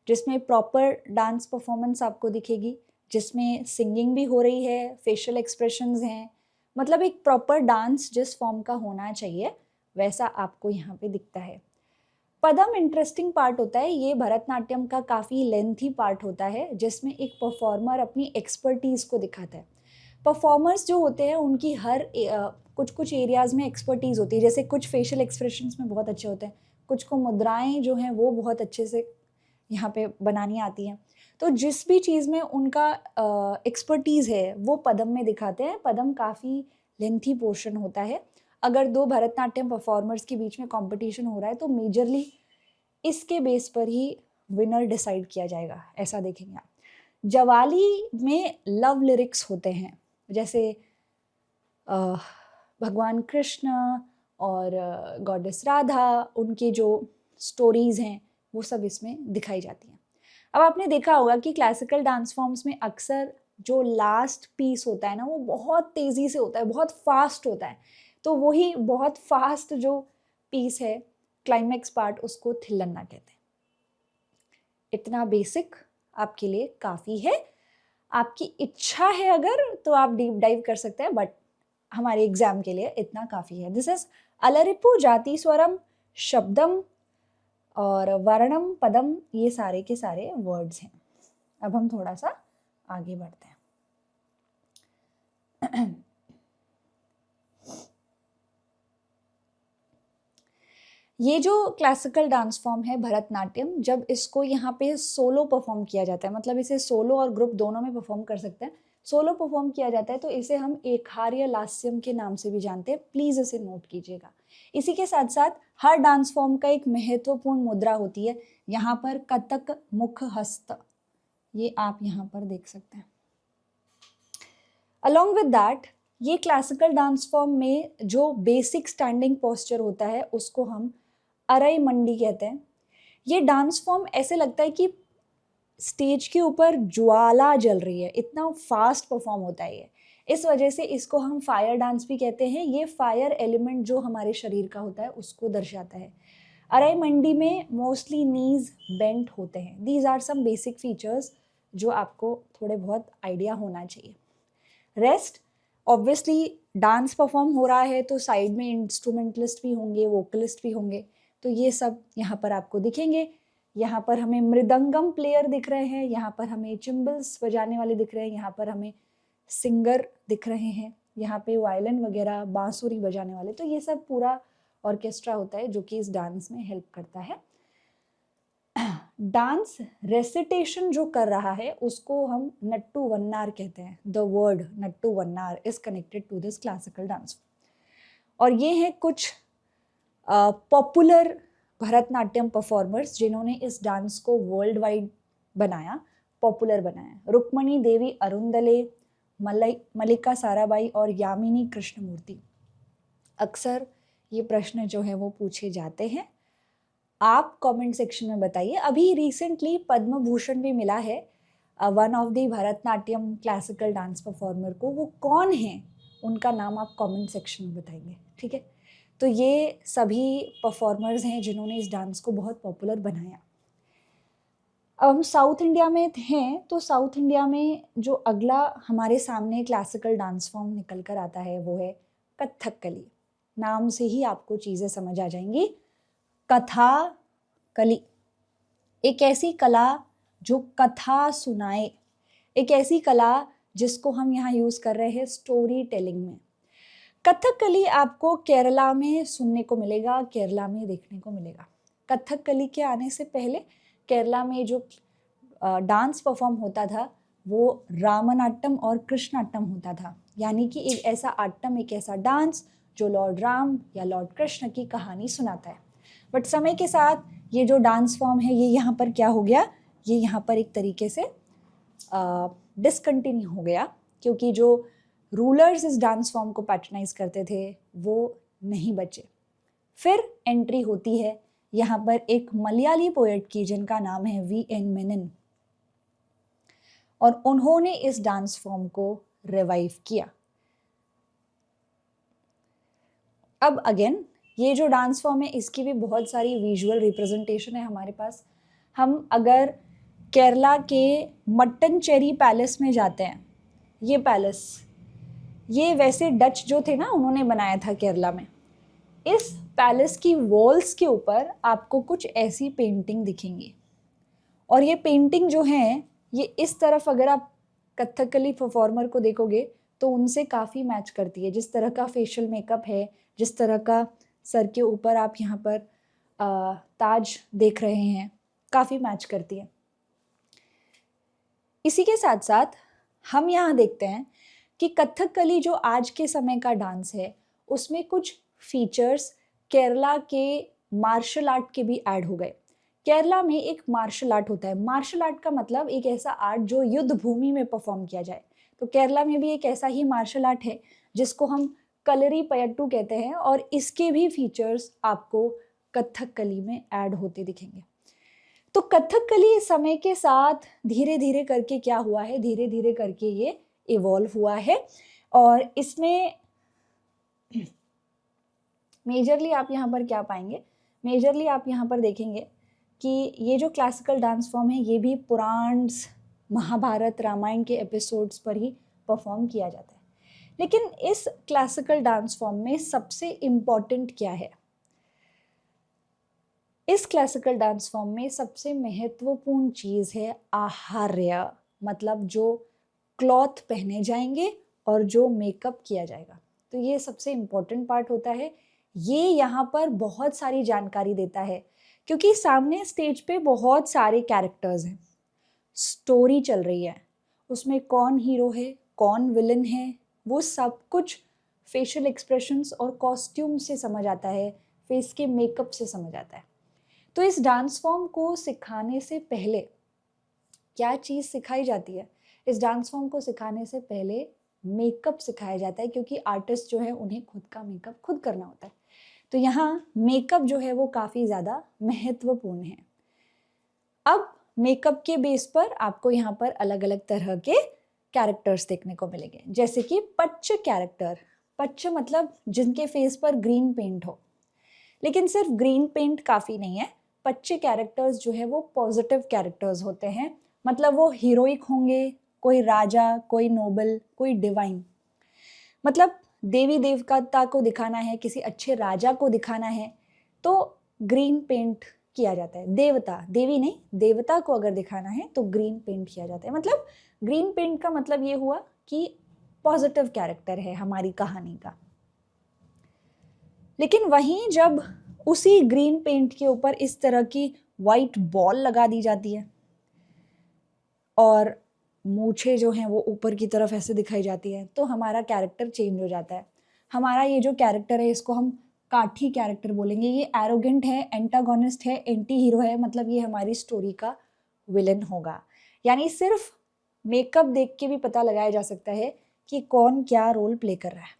जिसमें प्रॉपर डांस परफॉर्मेंस आपको दिखेगी, जिसमें सिंगिंग भी हो रही है, फेशियल एक्सप्रेशंस हैं, मतलब एक प्रॉपर डांस जिस फॉर्म का होना चाहिए वैसा आपको यहाँ पे दिखता है। पदम इंटरेस्टिंग पार्ट होता है, ये भरतनाट्यम का काफ़ी लेंथी पार्ट होता है, जिसमें एक परफॉर्मर अपनी एक्सपर्टीज़ को दिखाता है। परफॉर्मर्स जो होते हैं उनकी हर कुछ कुछ एरियाज़ में एक्सपर्टीज़ होती है, जैसे कुछ फेशियल एक्सप्रेशंस में बहुत अच्छे होते हैं, कुछ को मुद्राएं जो हैं वो बहुत अच्छे से यहाँ पे बनानी आती हैं। तो जिस भी चीज़ में उनका एक्सपर्टीज़ है वो पदम में दिखाते हैं। पदम काफ़ी लेंथी पोर्शन होता है। अगर दो भरतनाट्यम परफॉर्मर्स के बीच में कंपटीशन हो रहा है तो मेजरली इसके बेस पर ही विनर डिसाइड किया जाएगा, ऐसा देखेंगे आप। जवाली में लव लिरिक्स होते हैं, जैसे भगवान कृष्ण और गॉडेस राधा, उनके जो स्टोरीज हैं वो सब इसमें दिखाई जाती हैं। अब आपने देखा होगा कि क्लासिकल डांस फॉर्म्स में अक्सर जो लास्ट पीस होता है ना वो बहुत तेज़ी से होता है, बहुत फास्ट होता है। तो वही बहुत फास्ट जो पीस है, क्लाइमैक्स पार्ट, उसको थिल्लन्ना कहते हैं। इतना बेसिक आपके लिए काफ़ी है। आपकी इच्छा है अगर तो आप डीप डाइव कर सकते हैं, बट हमारे एग्जाम के लिए इतना काफ़ी है। दिस इज अलरिपु, जाति स्वरम, शब्दम और वर्णम, पदम, ये सारे के सारे वर्ड्स हैं। अब हम थोड़ा सा आगे बढ़ते हैं। ये जो क्लासिकल डांस फॉर्म है भरतनाट्यम, जब इसको यहाँ पे सोलो परफॉर्म किया जाता है, मतलब इसे सोलो और ग्रुप दोनों में परफॉर्म कर सकते हैं, सोलो परफॉर्म किया जाता है तो इसे हम एकार्य लास्यम के नाम से भी जानते हैं। प्लीज़ इसे नोट कीजिएगा। इसी के साथ साथ हर डांस फॉर्म का एक महत्वपूर्ण मुद्रा होती है। यहाँ पर कतक मुख हस्त, ये आप यहाँ पर देख सकते हैं। अलॉन्ग विद दैट, ये क्लासिकल डांस फॉर्म में जो बेसिक स्टैंडिंग पोस्चर होता है उसको हम अरई मंडी कहते हैं। ये डांस फॉर्म ऐसे लगता है कि स्टेज के ऊपर ज्वाला जल रही है, इतना फास्ट परफॉर्म होता है ये। इस वजह से इसको हम फायर डांस भी कहते हैं। ये फायर एलिमेंट जो हमारे शरीर का होता है उसको दर्शाता है। अरई मंडी में मोस्टली नीज बेंट होते हैं। These are some basic features जो आपको थोड़े बहुत आइडिया होना चाहिए। रेस्ट, ऑब्वियसली डांस परफॉर्म हो रहा है तो साइड में इंस्ट्रूमेंटलिस्ट भी होंगे, वोकलिस्ट भी होंगे, तो ये सब यहाँ पर आपको दिखेंगे। यहाँ पर हमें मृदंगम प्लेयर दिख रहे हैं, यहाँ पर हमें चिम्बल्स बजाने वाले दिख रहे हैं, यहाँ पर हमें सिंगर दिख रहे हैं, यहाँ पे वायलिन वगैरह, बांसुरी बजाने वाले, तो ये सब पूरा ऑर्केस्ट्रा होता है जो कि इस डांस में हेल्प करता है। डांस रेसिटेशन जो कर रहा है उसको हम नट्टू वन्नार कहते हैं। The word Nattuvanar is connected to this classical dance. और ये हैं कुछ पॉपुलर भरतनाट्यम परफॉर्मर्स जिन्होंने इस डांस को वर्ल्ड वाइड बनाया, पॉपुलर बनाया। रुक्मणी देवी अरुंदले, मल्लिका साराबाई और यामिनी कृष्णमूर्ति। अक्सर ये प्रश्न जो है वो पूछे जाते हैं, आप कमेंट सेक्शन में बताइए। अभी रिसेंटली पद्म भूषण भी मिला है one of the Bharatanatyam classical dance performer को। वो कौन है, उनका नाम आप कमेंट सेक्शन में बताएंगे, ठीक है। तो ये सभी परफॉर्मर्स हैं जिन्होंने इस डांस को बहुत पॉपुलर बनाया। अब हम साउथ इंडिया में हैं, तो साउथ इंडिया में जो अगला हमारे सामने क्लासिकल डांस फॉर्म निकल कर आता है वो है कथकली। नाम से ही आपको चीज़ें समझ आ जाएंगी। कथा कली, एक ऐसी कला जो कथा सुनाए, एक ऐसी कला जिसको हम यहाँ यूज़ कर रहे हैं स्टोरी टेलिंग में। कथकली आपको केरला में सुनने को मिलेगा, केरला में देखने को मिलेगा। कथकली के आने से पहले केरला में जो डांस परफॉर्म होता था वो रामनाट्यम और कृष्णाट्यम होता था, यानी कि एक ऐसा आट्यम, एक ऐसा डांस जो लॉर्ड राम या लॉर्ड कृष्ण की कहानी सुनाता है। बट समय के साथ ये जो डांस फॉर्म है ये यहाँ पर क्या हो गया, ये यहाँ पर एक तरीके से डिसकंटिन्यू हो गया, क्योंकि जो रूलर्स इस डांस फॉर्म को पैट्रनाइज करते थे वो नहीं बचे। फिर एंट्री होती है यहाँ पर एक मलयाली पोएट की जिनका नाम है V.N. मेनन, और उन्होंने इस डांस फॉर्म को रिवाइव किया। अब अगेन ये जो डांस फॉर्म है इसकी भी बहुत सारी विजुअल रिप्रेजेंटेशन है हमारे पास। हम अगर केरला के मट्टनचेरी पैलेस में जाते हैं, ये पैलेस, ये वैसे डच जो थे ना उन्होंने बनाया था केरला में। इस पैलेस की वॉल्स के ऊपर आपको कुछ ऐसी पेंटिंग दिखेंगी, और ये पेंटिंग जो है ये इस तरफ अगर आप कथकली परफॉर्मर को देखोगे तो उनसे काफ़ी मैच करती है। जिस तरह का फेशियल मेकअप है, जिस तरह का सर के ऊपर आप यहाँ पर ताज देख रहे हैं, काफ़ी मैच करती है। इसी के साथ साथ हम यहाँ देखते हैं कि कथकली जो आज के समय का डांस है उसमें कुछ फीचर्स केरला के मार्शल आर्ट के भी ऐड हो गए। केरला में एक मार्शल आर्ट होता है। मार्शल आर्ट का मतलब एक ऐसा आर्ट जो युद्ध भूमि में परफॉर्म किया जाए। तो केरला में भी एक ऐसा ही मार्शल आर्ट है जिसको हम कलरी पयट्टू कहते हैं, और इसके भी फीचर्स आपको कथकली में ऐड होते दिखेंगे। तो कथकली समय के साथ धीरे धीरे करके क्या हुआ है, धीरे धीरे करके ये इवॉल्व हुआ है। और इसमें मेजरली आप यहाँ पर क्या पाएंगे, मेजरली आप यहाँ पर देखेंगे कि ये जो क्लासिकल डांस फॉर्म है ये भी पुराण, महाभारत, रामायण के एपिसोड्स पर ही परफॉर्म किया जाता है। लेकिन इस क्लासिकल डांस फॉर्म में सबसे इम्पॉर्टेंट क्या है, इस क्लासिकल डांस फॉर्म में सबसे महत्वपूर्ण चीज़ है आहार्य, मतलब जो क्लॉथ पहने जाएंगे और जो मेकअप किया जाएगा। तो ये सबसे इम्पॉर्टेंट पार्ट होता है। ये यहाँ पर बहुत सारी जानकारी देता है, क्योंकि सामने स्टेज पे बहुत सारे कैरेक्टर्स हैं, स्टोरी चल रही है, उसमें कौन हीरो है, कौन विलन है, वो सब कुछ फेशियल एक्सप्रेशंस और कॉस्ट्यूम से समझ आता है, फेस के मेकअप से समझ आता है। तो इस डांस फॉर्म को सिखाने से पहले क्या चीज़ सिखाई जाती है, इस डांस फॉर्म को सिखाने से पहले मेकअप सिखाया जाता है, क्योंकि आर्टिस्ट जो है उन्हें खुद का मेकअप खुद करना होता है। तो यहाँ मेकअप जो है वो काफ़ी ज़्यादा महत्वपूर्ण है। अब मेकअप के बेस पर आपको यहाँ पर अलग अलग तरह के कैरेक्टर्स देखने को मिलेंगे, जैसे कि पच्च कैरेक्टर। पच्च मतलब जिनके फेस पर ग्रीन पेंट हो, लेकिन सिर्फ ग्रीन पेंट काफ़ी नहीं है। पच्चे कैरेक्टर्स जो है वो पॉजिटिव कैरेक्टर्स होते हैं, मतलब वो हीरोइक होंगे, कोई राजा, कोई नोबल, कोई डिवाइन, मतलब देवी देवता को दिखाना है, किसी अच्छे राजा को दिखाना है तो ग्रीन पेंट किया जाता है। देवता, देवी नहीं, देवता को अगर दिखाना है तो ग्रीन पेंट किया जाता है। मतलब ग्रीन पेंट का मतलब ये हुआ कि पॉजिटिव कैरेक्टर है हमारी कहानी का। लेकिन वहीं जब उसी ग्रीन पेंट के ऊपर इस तरह की वाइट बॉल लगा दी जाती है और मूछें जो हैं वो ऊपर की तरफ ऐसे दिखाई जाती है, तो हमारा कैरेक्टर चेंज हो जाता है। हमारा ये जो कैरेक्टर है इसको हम काठी कैरेक्टर बोलेंगे। ये एरोगेंट है, एंटागोनिस्ट है, एंटी हीरो है, मतलब ये हमारी स्टोरी का विलन होगा। यानी सिर्फ मेकअप देख के भी पता लगाया जा सकता है कि कौन क्या रोल प्ले कर रहा है।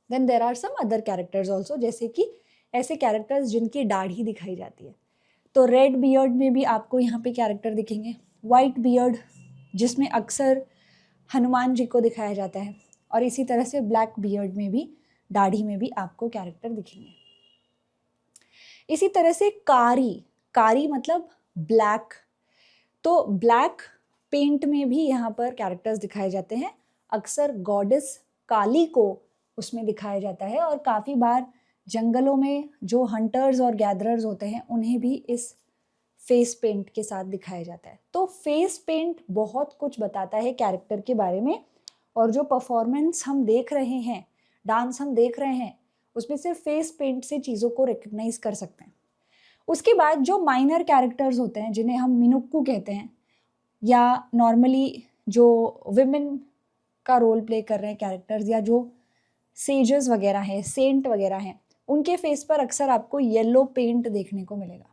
Then there are some other characters also, जैसे कि ऐसे कैरेक्टर्स जिनकी दाढ़ी दिखाई जाती है। तो रेड बियर्ड में भी आपको यहाँ पे कैरेक्टर दिखेंगे, वाइट बियर्ड जिसमें अक्सर हनुमान जी को दिखाया जाता है, और इसी तरह से ब्लैक बियर्ड में भी, दाढ़ी में भी आपको कैरेक्टर दिखेंगे। इसी तरह से कारी, कारी मतलब ब्लैक, तो ब्लैक पेंट में भी यहाँ पर कैरेक्टर्स दिखाए जाते हैं। अक्सर गॉडेस काली को उसमें दिखाया जाता है, और काफ़ी बार जंगलों में जो हंटर्स और गैदरर्स होते हैं उन्हें भी इस फेस पेंट के साथ दिखाया जाता है। तो फेस पेंट बहुत कुछ बताता है कैरेक्टर के बारे में, और जो परफॉर्मेंस हम देख रहे हैं, डांस हम देख रहे हैं, उसमें सिर्फ फेस पेंट से चीज़ों को रिकग्नाइज कर सकते हैं। उसके बाद जो माइनर कैरेक्टर्स होते हैं जिन्हें हम मिनुक्कू कहते हैं, या नॉर्मली जो विमेन का रोल प्ले कर रहे हैं कैरेक्टर्स, या जो सेजेस वगैरह हैं, सेंट वगैरह हैं, उनके फेस पर अक्सर आपको येलो पेंट देखने को मिलेगा।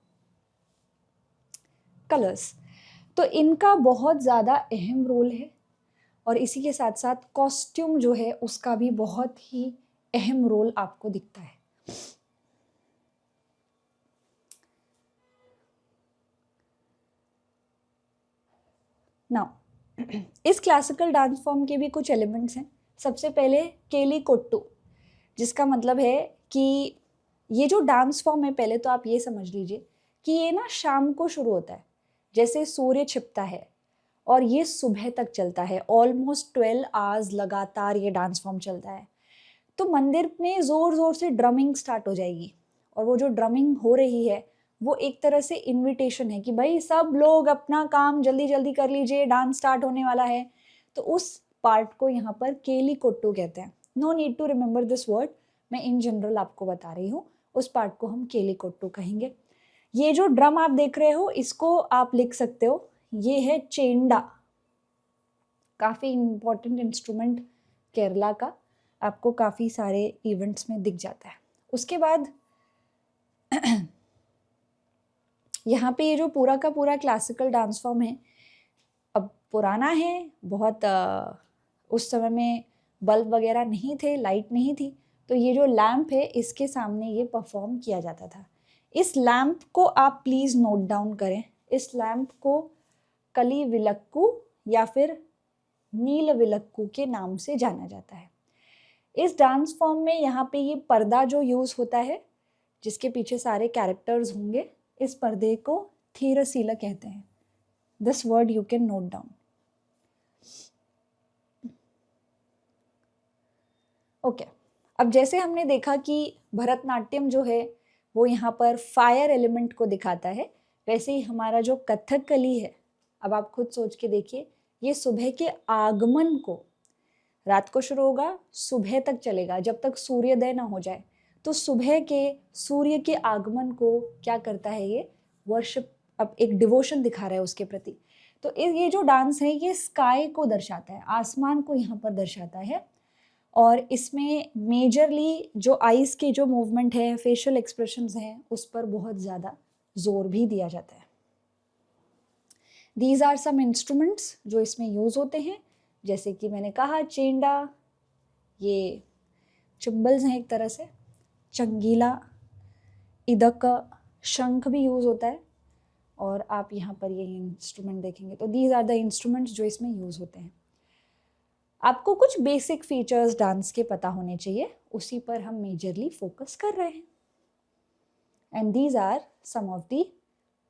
कलर्स, तो इनका बहुत ज़्यादा अहम रोल है, और इसी के साथ साथ कॉस्ट्यूम जो है उसका भी बहुत ही अहम रोल आपको दिखता है। नाउ इस क्लासिकल डांस फॉर्म के भी कुछ एलिमेंट्स हैं। सबसे पहले केली कोट्टू, जिसका मतलब है कि ये जो डांस फॉर्म है, पहले तो आप ये समझ लीजिए कि ये ना शाम को शुरू होता है, जैसे सूर्य छिपता है, और ये सुबह तक चलता है। ऑलमोस्ट 12 आवर्स लगातार ये डांस फॉर्म चलता है। तो मंदिर में ज़ोर ज़ोर से ड्रमिंग स्टार्ट हो जाएगी, और वो जो ड्रमिंग हो रही है वो एक तरह से इनविटेशन है कि भाई सब लोग अपना काम जल्दी जल्दी कर लीजिए, डांस स्टार्ट होने वाला है। तो उस पार्ट को यहाँ पर केली कोट्टू कहते हैं। No need to remember this word, मैं इन जनरल आपको बता रही हूँ। उस पार्ट को हम केली कोट्टू कहेंगे। ये जो ड्रम आप देख रहे हो इसको आप लिख सकते हो, ये है चेंडा, काफ़ी इम्पोर्टेंट इंस्ट्रूमेंट केरला का, आपको काफ़ी सारे इवेंट्स में दिख जाता है। उसके बाद यहाँ पे ये जो पूरा का पूरा क्लासिकल डांस फॉर्म है, अब पुराना है बहुत, उस समय में बल्ब वगैरह नहीं थे, लाइट नहीं थी, तो ये जो लैम्प है इसके सामने ये परफॉर्म किया जाता था। इस लैम्प को आप प्लीज़ नोट डाउन करें। इस लैम्प को कली विलक्कू या फिर नील विलक्कू के नाम से जाना जाता है। इस डांस फॉर्म में यहाँ पे ये पर्दा जो यूज़ होता है, जिसके पीछे सारे कैरेक्टर्स होंगे, इस पर्दे को थीरसीला कहते हैं। This word you can note down. Okay, अब जैसे हमने देखा कि भरतनाट्यम जो है वो यहाँ पर फायर एलिमेंट को दिखाता है, वैसे ही हमारा जो कथकली है, अब आप खुद सोच के देखिए, ये सुबह के आगमन को, रात को शुरू होगा, सुबह तक चलेगा जब तक सूर्योदय ना हो जाए। तो सुबह के सूर्य के आगमन को क्या करता है, ये वर्शिप, अब एक डिवोशन दिखा रहा है उसके प्रति। तो ये जो डांस है ये स्काई को दर्शाता है, आसमान को यहाँ पर दर्शाता है, और इसमें मेजरली जो आईज के जो मूवमेंट है, फेशियल एक्सप्रेशंस हैं, उस पर बहुत ज़्यादा जोर भी दिया जाता है। दीज आर सम इंस्ट्रूमेंट्स जो इसमें यूज़ होते हैं, जैसे कि मैंने कहा चेंडा, ये चिम्बल्स हैं एक तरह से, चंगीला, इदक, शंख भी यूज़ होता है, और आप यहाँ पर ये इंस्ट्रूमेंट देखेंगे। तो दीज आर द इंस्ट्रूमेंट्स जो इसमें यूज़ होते हैं। आपको कुछ बेसिक फीचर्स डांस के पता होने चाहिए, उसी पर हम मेजरली फोकस कर रहे हैं। And these are some of the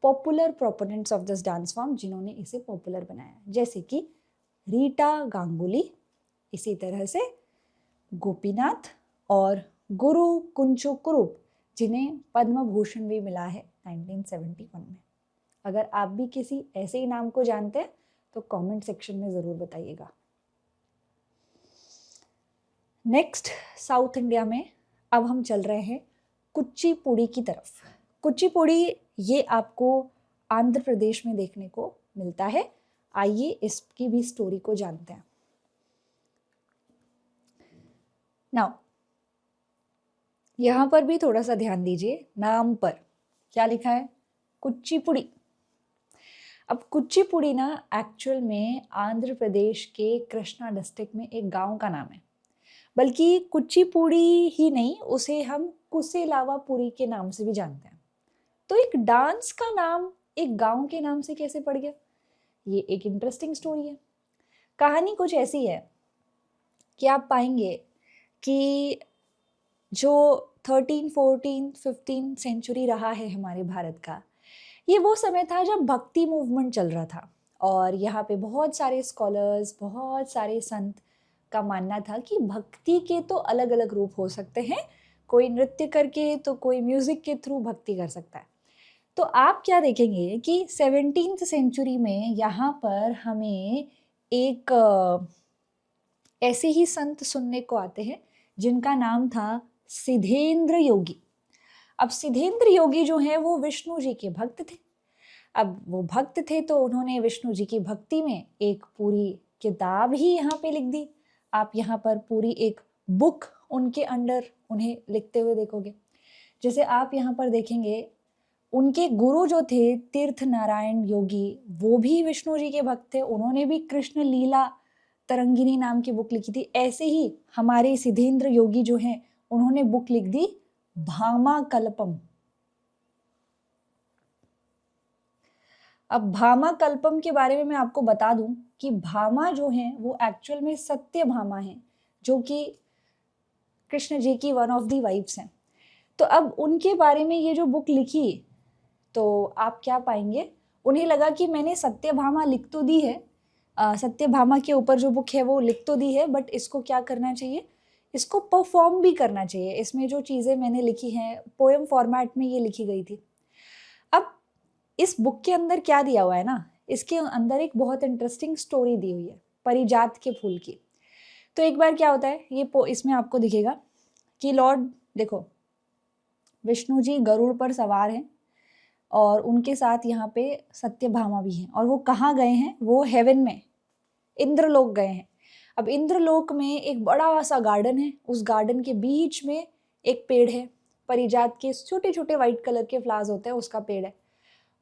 popular proponents of this dance form, जिन्होंने इसे पॉपुलर बनाया, जैसे कि रीटा गांगुली, इसी तरह से गोपीनाथ और गुरु कुंचु कुरुप, जिन्हें पद्म भूषण भी मिला है 1971 में। अगर आप भी किसी ऐसे ही नाम को जानते हैं तो कमेंट सेक्शन में ज़रूर बताइएगा। नेक्स्ट साउथ इंडिया में अब हम चल रहे हैं कुचिपुड़ी की तरफ। कुचिपुड़ी ये आपको आंध्र प्रदेश में देखने को मिलता है। आइए इसकी भी स्टोरी को जानते हैं। नाउ यहां पर भी थोड़ा सा ध्यान दीजिए, नाम पर क्या लिखा है, कुचिपुड़ी। अब कुचिपुड़ी ना एक्चुअल में आंध्र प्रदेश के कृष्णा डिस्ट्रिक्ट में एक गांव का नाम है। बल्कि कुचिपुड़ी ही नहीं, उसे हम कुसेलावापुरी के नाम से भी जानते हैं। तो एक डांस का नाम एक गांव के नाम से कैसे पड़ गया, ये एक इंटरेस्टिंग स्टोरी है। कहानी कुछ ऐसी है कि आप पाएंगे कि जो 13, 14, 15 सेंचुरी रहा है हमारे भारत का, ये वो समय था जब भक्ति मूवमेंट चल रहा था। और यहाँ पे बहुत सारे स्कॉलर्स, बहुत सारे संत का मानना था कि भक्ति के तो अलग अलग रूप हो सकते हैं, कोई नृत्य करके तो कोई म्यूजिक के थ्रू भक्ति कर सकता है। तो आप क्या देखेंगे कि 17th सेंचुरी में यहाँ पर हमें एक ऐसे ही संत सुनने को आते हैं जिनका नाम था सिद्धेंद्र योगी। अब सिद्धेंद्र योगी जो है वो विष्णु जी के भक्त थे। अब वो भक्त थे तो उन्होंने विष्णु जी की भक्ति में एक पूरी किताब ही यहाँ पे लिख दी। आप यहाँ पर पूरी एक बुक उनके अंडर उन्हें लिखते हुए देखोगे। जैसे आप यहाँ पर देखेंगे उनके गुरु जो थे तीर्थ नारायण योगी, वो भी विष्णु जी के भक्त थे, उन्होंने भी कृष्ण लीला तरंगिनी नाम की बुक लिखी थी। ऐसे ही हमारे सिद्धेंद्र योगी जो हैं उन्होंने बुक लिख दी भामा कल्पम। अब भामा कल्पम के बारे में मैं आपको बता दूं कि भामा जो है वो एक्चुअल में सत्य भामा है, जो कि कृष्ण जी की वन ऑफ दी वाइफ्स हैं। तो अब उनके बारे में ये जो बुक लिखी, तो आप क्या पाएंगे, उन्हें लगा कि मैंने सत्यभामा लिख तो दी है, सत्यभामा के ऊपर जो बुक है वो लिख तो दी है, बट इसको क्या करना चाहिए, इसको परफॉर्म भी करना चाहिए। इसमें जो चीज़ें मैंने लिखी हैं पोएम फॉर्मेट में ये लिखी गई थी। अब इस बुक के अंदर क्या दिया हुआ है ना, इसके अंदर एक बहुत इंटरेस्टिंग स्टोरी दी हुई है परिजात के फूल की। तो एक बार क्या होता है, ये इसमें आपको दिखेगा कि लॉर्ड, देखो विष्णु जी गरुड़ पर सवार हैं और उनके साथ यहाँ पे सत्यभामा भी हैं। और वो कहाँ गए हैं, वो हेवन में इंद्रलोक गए हैं। अब इंद्रलोक में एक बड़ा सा गार्डन है, उस गार्डन के बीच में एक पेड़ है, परिजात के छोटे छोटे वाइट कलर के फ्लावर्स होते हैं, उसका पेड़ है।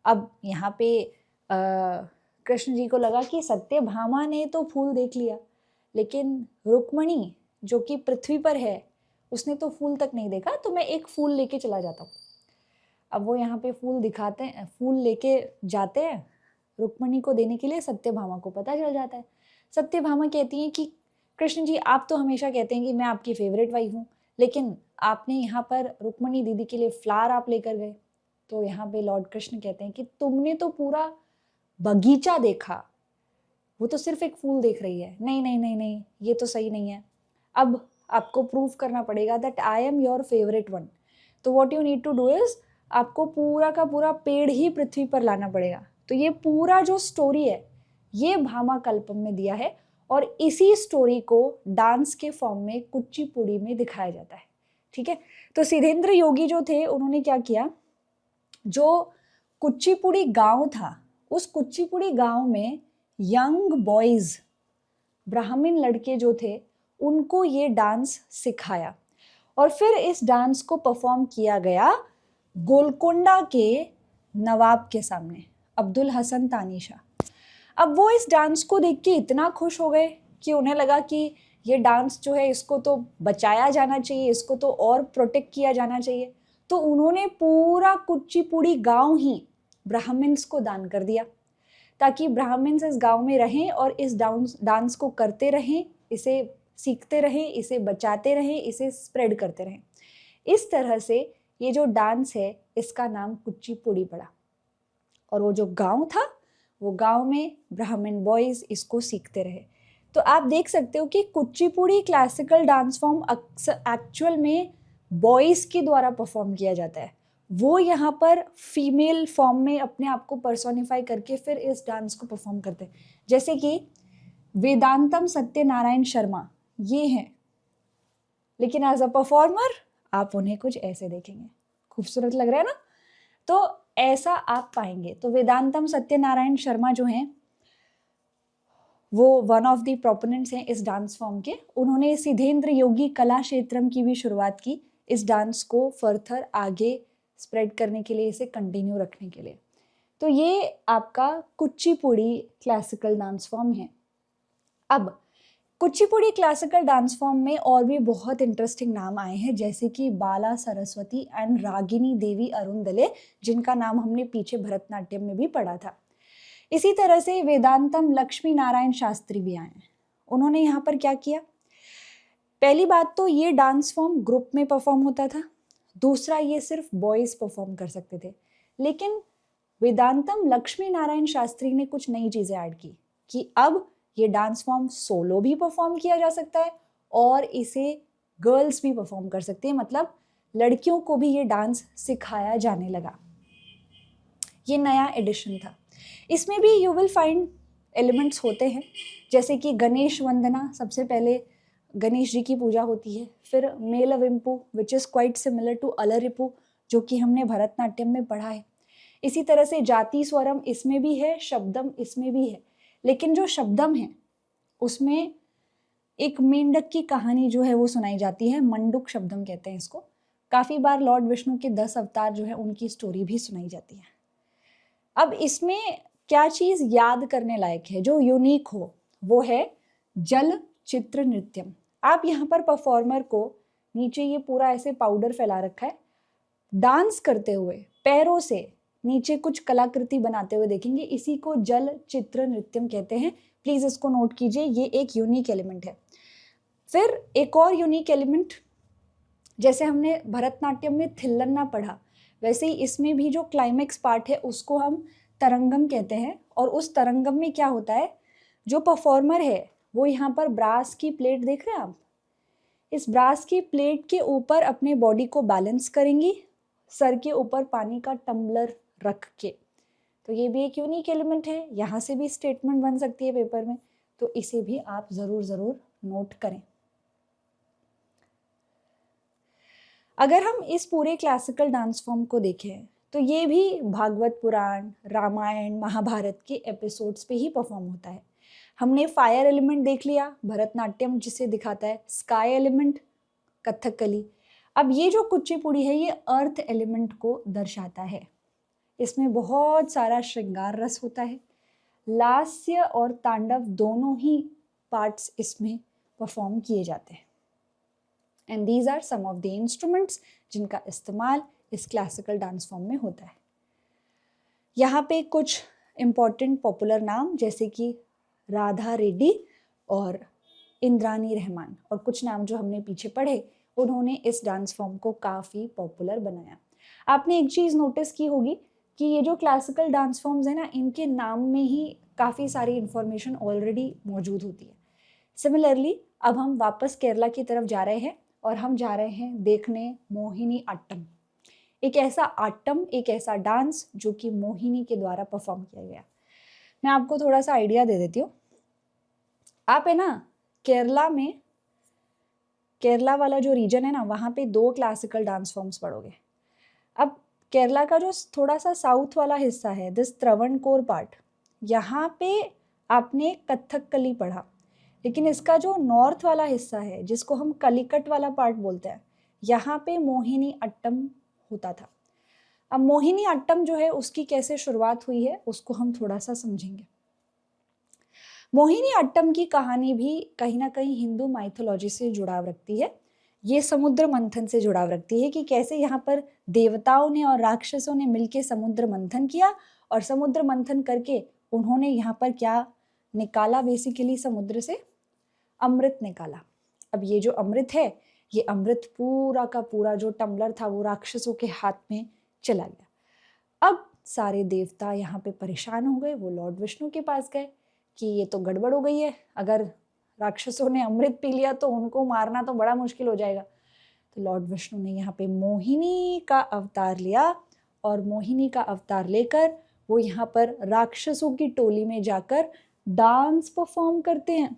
अब यहाँ पे कृष्ण जी को लगा कि सत्यभामा ने तो फूल देख लिया, लेकिन रुक्मणी जो कि पृथ्वी पर है उसने तो फूल तक नहीं देखा, तो मैं एक फूल लेके चला जाता हूँ। अब वो यहाँ पे फूल दिखाते हैं, फूल लेके जाते हैं रुक्मणी को देने के लिए। सत्यभामा को पता चल जाता है। सत्यभामा कहती हैं कि कृष्ण जी आप तो हमेशा कहते हैं कि मैं आपकी फेवरेट वाइफ हूँ, लेकिन आपने यहाँ पर रुक्मणी दीदी के लिए फ्लावर आप लेकर गए। तो यहाँ पे लॉर्ड कृष्ण कहते हैं कि तुमने तो पूरा बगीचा देखा, वो तो सिर्फ एक फूल देख रही है। नहीं नहीं नहीं नहीं, ये तो सही नहीं है। अब आपको प्रूव करना पड़ेगा that I am your favourite one. तो what you need to do is, आपको पूरा का पूरा पेड़ ही पृथ्वी पर लाना पड़ेगा। तो ये पूरा जो स्टोरी है ये भामा कल्पम में दिया है, और इसी स्टोरी को डांस के फॉर्म में कुचिपुड़ी में दिखाया जाता है। ठीक है, तो सिद्धेंद्र योगी जो थे उन्होंने क्या किया, जो कुचिपुड़ी गांव था उस कुचिपुड़ी गांव में यंग बॉयज, ब्राह्मण लड़के जो थे, उनको ये डांस सिखाया और फिर इस डांस को परफॉर्म किया गया गोलकोंडा के नवाब के सामने, अब्दुल हसन तानीशाह। अब वो इस डांस को देख के इतना खुश हो गए कि उन्हें लगा कि ये डांस जो है इसको तो बचाया जाना चाहिए, इसको तो और प्रोटेक्ट किया जाना चाहिए। तो उन्होंने पूरा कुचिपुड़ी गांव ही ब्राह्मण्स को दान कर दिया, ताकि ब्राह्मण्स इस गांव में रहें और इस डांस को करते रहें, इसे सीखते रहें, इसे बचाते रहें, इसे स्प्रेड करते रहें। इस तरह से ये जो डांस है इसका नाम कुचिपुड़ी पड़ा। और वो जो गांव था, वो गांव में ब्राह्मण बॉयज इसको सीखते रहे। तो आप देख सकते हो कि Kuchipudi classical dance form actual में बॉयज के द्वारा परफॉर्म किया जाता है। वो यहाँ पर फीमेल फॉर्म में अपने आप को पर्सोनिफाई करके फिर इस डांस को परफॉर्म करते हैं। जैसे कि वेदांतम सत्यनारायण शर्मा, ये हैं लेकिन एज अ परफॉर्मर आप उन्हें कुछ ऐसे देखेंगे। खूबसूरत लग रहा है ना? तो ऐसा आप पाएंगे। तो वेदांतम सत्यनारायण शर्मा जो हैं वो वन ऑफ द प्रोपोनेंट्स हैं इस डांस फॉर्म के। उन्होंने सिद्धेंद्र योगी कला क्षेत्रम की भी शुरुआत की इस डांस को फर्थर आगे स्प्रेड करने के लिए, इसे कंटिन्यू रखने के लिए। तो ये आपका कुचिपुड़ी क्लासिकल डांस फॉर्म है। अब कुचिपुड़ी क्लासिकल डांस फॉर्म में और भी बहुत इंटरेस्टिंग नाम आए हैं, जैसे कि बाला सरस्वती एंड रागिनी देवी अरुंदले, जिनका नाम हमने पीछे भरतनाट्यम में भी पढ़ा था। इसी तरह से वेदांतम लक्ष्मी नारायण शास्त्री भी आए हैं। उन्होंने यहाँ पर क्या किया? पहली बात तो ये डांस फॉर्म ग्रुप में परफॉर्म होता था, दूसरा ये सिर्फ बॉयज परफॉर्म कर सकते थे। लेकिन वेदांतम लक्ष्मी नारायण शास्त्री ने कुछ नई चीजें ऐड की कि अब ये डांस फॉर्म सोलो भी परफॉर्म किया जा सकता है और इसे गर्ल्स भी परफॉर्म कर सकते हैं, मतलब लड़कियों को भी ये डांस सिखाया जाने लगा। ये नया एडिशन था। इसमें भी यू विल फाइंड एलिमेंट्स होते हैं, जैसे कि गणेश वंदना, सबसे पहले गणेश जी की पूजा होती है। फिर मेलविंपु which is quite similar to Alarippu, जो कि हमने भरतनाट्यम में पढ़ा है। इसी तरह से जाति स्वरम इसमें भी है, शब्दम इसमें भी है। लेकिन जो शब्दम है उसमें एक मेंढक की कहानी जो है वो सुनाई जाती है, मंडुक शब्दम कहते हैं इसको। काफ़ी बार लॉर्ड विष्णु के 10 अवतार जो है उनकी स्टोरी भी सुनाई जाती है। अब इसमें क्या चीज़ याद करने लायक है जो यूनिक हो, वो है जल चित्र नृत्यम। आप यहाँ पर परफॉर्मर को नीचे ये पूरा ऐसे पाउडर फैला रखा है, डांस करते हुए पैरों से नीचे कुछ कलाकृति बनाते हुए देखेंगे। इसी को जल चित्र नृत्यम कहते हैं। प्लीज इसको नोट कीजिए, ये एक यूनिक एलिमेंट है। फिर एक और यूनिक एलिमेंट, जैसे हमने भरतनाट्यम में थिल्लन्ना पढ़ा, वैसे ही इसमें भी जो क्लाइमेक्स पार्ट है उसको हम तरंगम कहते हैं। और उस तरंगम में क्या होता है, जो परफॉर्मर है वो यहाँ पर ब्रास की प्लेट देख रहे हैं आप, इस ब्रास की प्लेट के ऊपर अपने बॉडी को बैलेंस करेंगी, सर के ऊपर पानी का टम्बलर रख के। तो ये भी एक यूनिक एलिमेंट है, यहाँ से भी स्टेटमेंट बन सकती है पेपर में, तो इसे भी आप ज़रूर नोट करें। अगर हम इस पूरे क्लासिकल डांस फॉर्म को देखें तो ये भी भागवत पुराण, रामायण, महाभारत के एपिसोड्स पे ही परफॉर्म होता है। हमने फायर एलिमेंट देख लिया, भरतनाट्यम जिसे दिखाता है, स्काई एलिमेंट कथकली। अब ये जो कुचिपुड़ी है ये अर्थ एलिमेंट को दर्शाता है। इसमें बहुत सारा श्रृंगार रस होता है, लास्य और तांडव दोनों ही पार्ट्स इसमें परफॉर्म किए जाते हैं। And these are some of the instruments जिनका इस्तेमाल इस क्लासिकल डांस फॉर्म में होता है। यहाँ पे कुछ इम्पॉर्टेंट पॉपुलर नाम जैसे कि राधा रेड्डी और इंद्रानी रहमान और कुछ नाम जो हमने पीछे पढ़े, उन्होंने इस डांस फॉर्म को काफ़ी पॉपुलर बनाया। आपने एक चीज़ नोटिस की होगी कि ये जो क्लासिकल डांस फॉर्म्स है ना, इनके नाम में ही काफ़ी सारी इंफॉर्मेशन ऑलरेडी मौजूद होती है। सिमिलरली अब हम वापस केरला की तरफ जा रहे हैं और हम जा रहे हैं देखने मोहिनी आट्टम। एक ऐसा आट्टम, एक ऐसा डांस जो कि मोहिनी के द्वारा परफॉर्म किया गया। मैं आपको थोड़ा सा आइडिया दे देती हूँ। आप है ना केरला में, केरला वाला जो रीजन है ना, वहाँ पे 2 क्लासिकल डांस फॉर्म्स पढ़ोगे। अब केरला का जो थोड़ा सा साउथ वाला हिस्सा है, दिस त्रवणकोर पार्ट, यहाँ पे आपने कथकली पढ़ा। लेकिन इसका जो नॉर्थ वाला हिस्सा है जिसको हम कलिकट वाला पार्ट बोलते हैं, यहाँ पे मोहिनी अट्टम होता था। अब मोहिनी अट्टम जो है उसकी कैसे शुरुआत हुई है उसको हम थोड़ा सा समझेंगे। मोहिनी अट्टम की कहानी भी कहीं ना कहीं हिंदू माइथोलॉजी से जुड़ाव रखती है। ये समुद्र मंथन से जुड़ाव रखती है कि कैसे यहाँ पर देवताओं ने और राक्षसों ने मिलकर समुद्र मंथन किया और समुद्र मंथन करके उन्होंने यहाँ पर क्या निकाला, बेसिकली समुद्र से अमृत निकाला। अब ये जो अमृत है, ये अमृत पूरा का पूरा जो टम्बलर था वो राक्षसों के हाथ में चला गया। अब सारे देवता यहाँ पे परेशान हो गए, वो लॉर्ड विष्णु के पास गए कि ये तो गड़बड़ हो गई है, अगर राक्षसों ने अमृत पी लिया तो उनको मारना तो बड़ा मुश्किल हो जाएगा। तो लॉर्ड विष्णु ने यहाँ पे मोहिनी का अवतार लिया और मोहिनी का अवतार लेकर वो यहाँ पर राक्षसों की टोली में जाकर डांस परफॉर्म करते हैं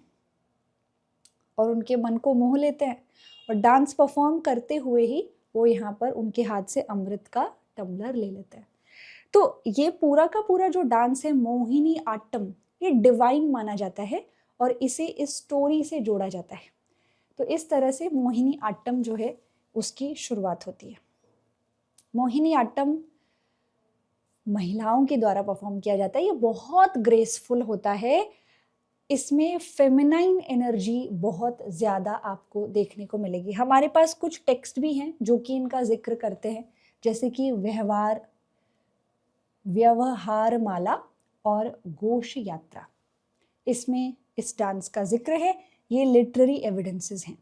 और उनके मन को मोह लेते हैं और डांस परफॉर्म करते हुए ही वो यहाँ पर उनके हाथ से अमृत का टम्बलर ले लेते हैं। तो ये पूरा का पूरा जो डांस है मोहिनी आट्टम, ये डिवाइन माना जाता है और इसे इस स्टोरी से जोड़ा जाता है। तो इस तरह से मोहिनी आट्टम जो है उसकी शुरुआत होती है। मोहिनी आट्टम महिलाओं के द्वारा परफॉर्म किया जाता है। ये बहुत ग्रेसफुल होता है, इसमें फेमिनाइन एनर्जी बहुत ज़्यादा आपको देखने को मिलेगी। हमारे पास कुछ टेक्स्ट भी हैं जो कि इनका जिक्र करते हैं, जैसे कि व्यवहार माला और घोष यात्रा, इसमें इस डांस का जिक्र है। ये लिटरेरी एविडेंसेस हैं।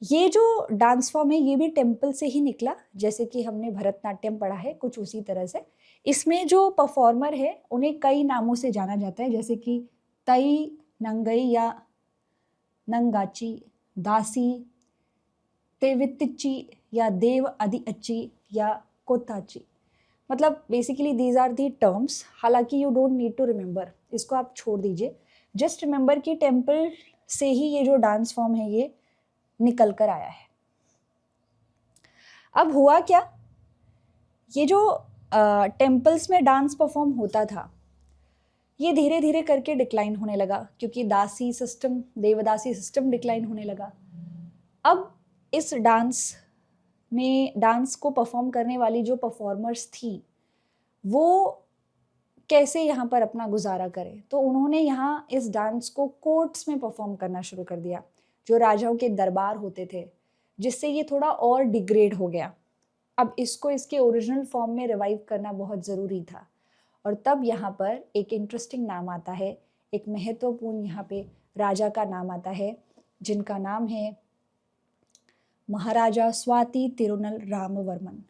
ये जो डांस फॉर्म है ये भी टेम्पल से ही निकला, जैसे कि हमने भरतनाट्यम पढ़ा है, कुछ उसी तरह से। इसमें जो परफॉर्मर है उन्हें कई नामों से जाना जाता है, जैसे कि तई, नंगई या नंगाची, दासी, तेवितिच्ची या देव आदि अच्छी या कोताची। मतलब basically these are the terms. हालांकि you don't need to remember, इसको आप छोड़ दीजिए। जस्ट रिमेंबर कि टेम्पल से ही ये जो डांस फॉर्म है ये निकल कर आया है। अब हुआ क्या, ये जो टेम्पल्स में डांस परफॉर्म होता था ये धीरे धीरे करके डिक्लाइन होने लगा, क्योंकि दासी सिस्टम, देवदासी सिस्टम डिक्लाइन होने लगा। अब इस डांस को परफॉर्म करने वाली जो परफॉर्मर्स थी वो कैसे यहाँ पर अपना गुजारा करें, तो उन्होंने यहाँ इस डांस को कोर्ट्स में परफॉर्म करना शुरू कर दिया, जो राजाओं के दरबार होते थे, जिससे ये थोड़ा और डिग्रेड हो गया। अब इसको इसके ओरिजिनल फॉर्म में रिवाइव करना बहुत ज़रूरी था। और तब यहाँ पर एक इंटरेस्टिंग नाम आता है, एक महत्वपूर्ण यहाँ पे राजा का नाम आता है, जिनका नाम है महाराजा स्वाति तिरुनल रामवर्मन।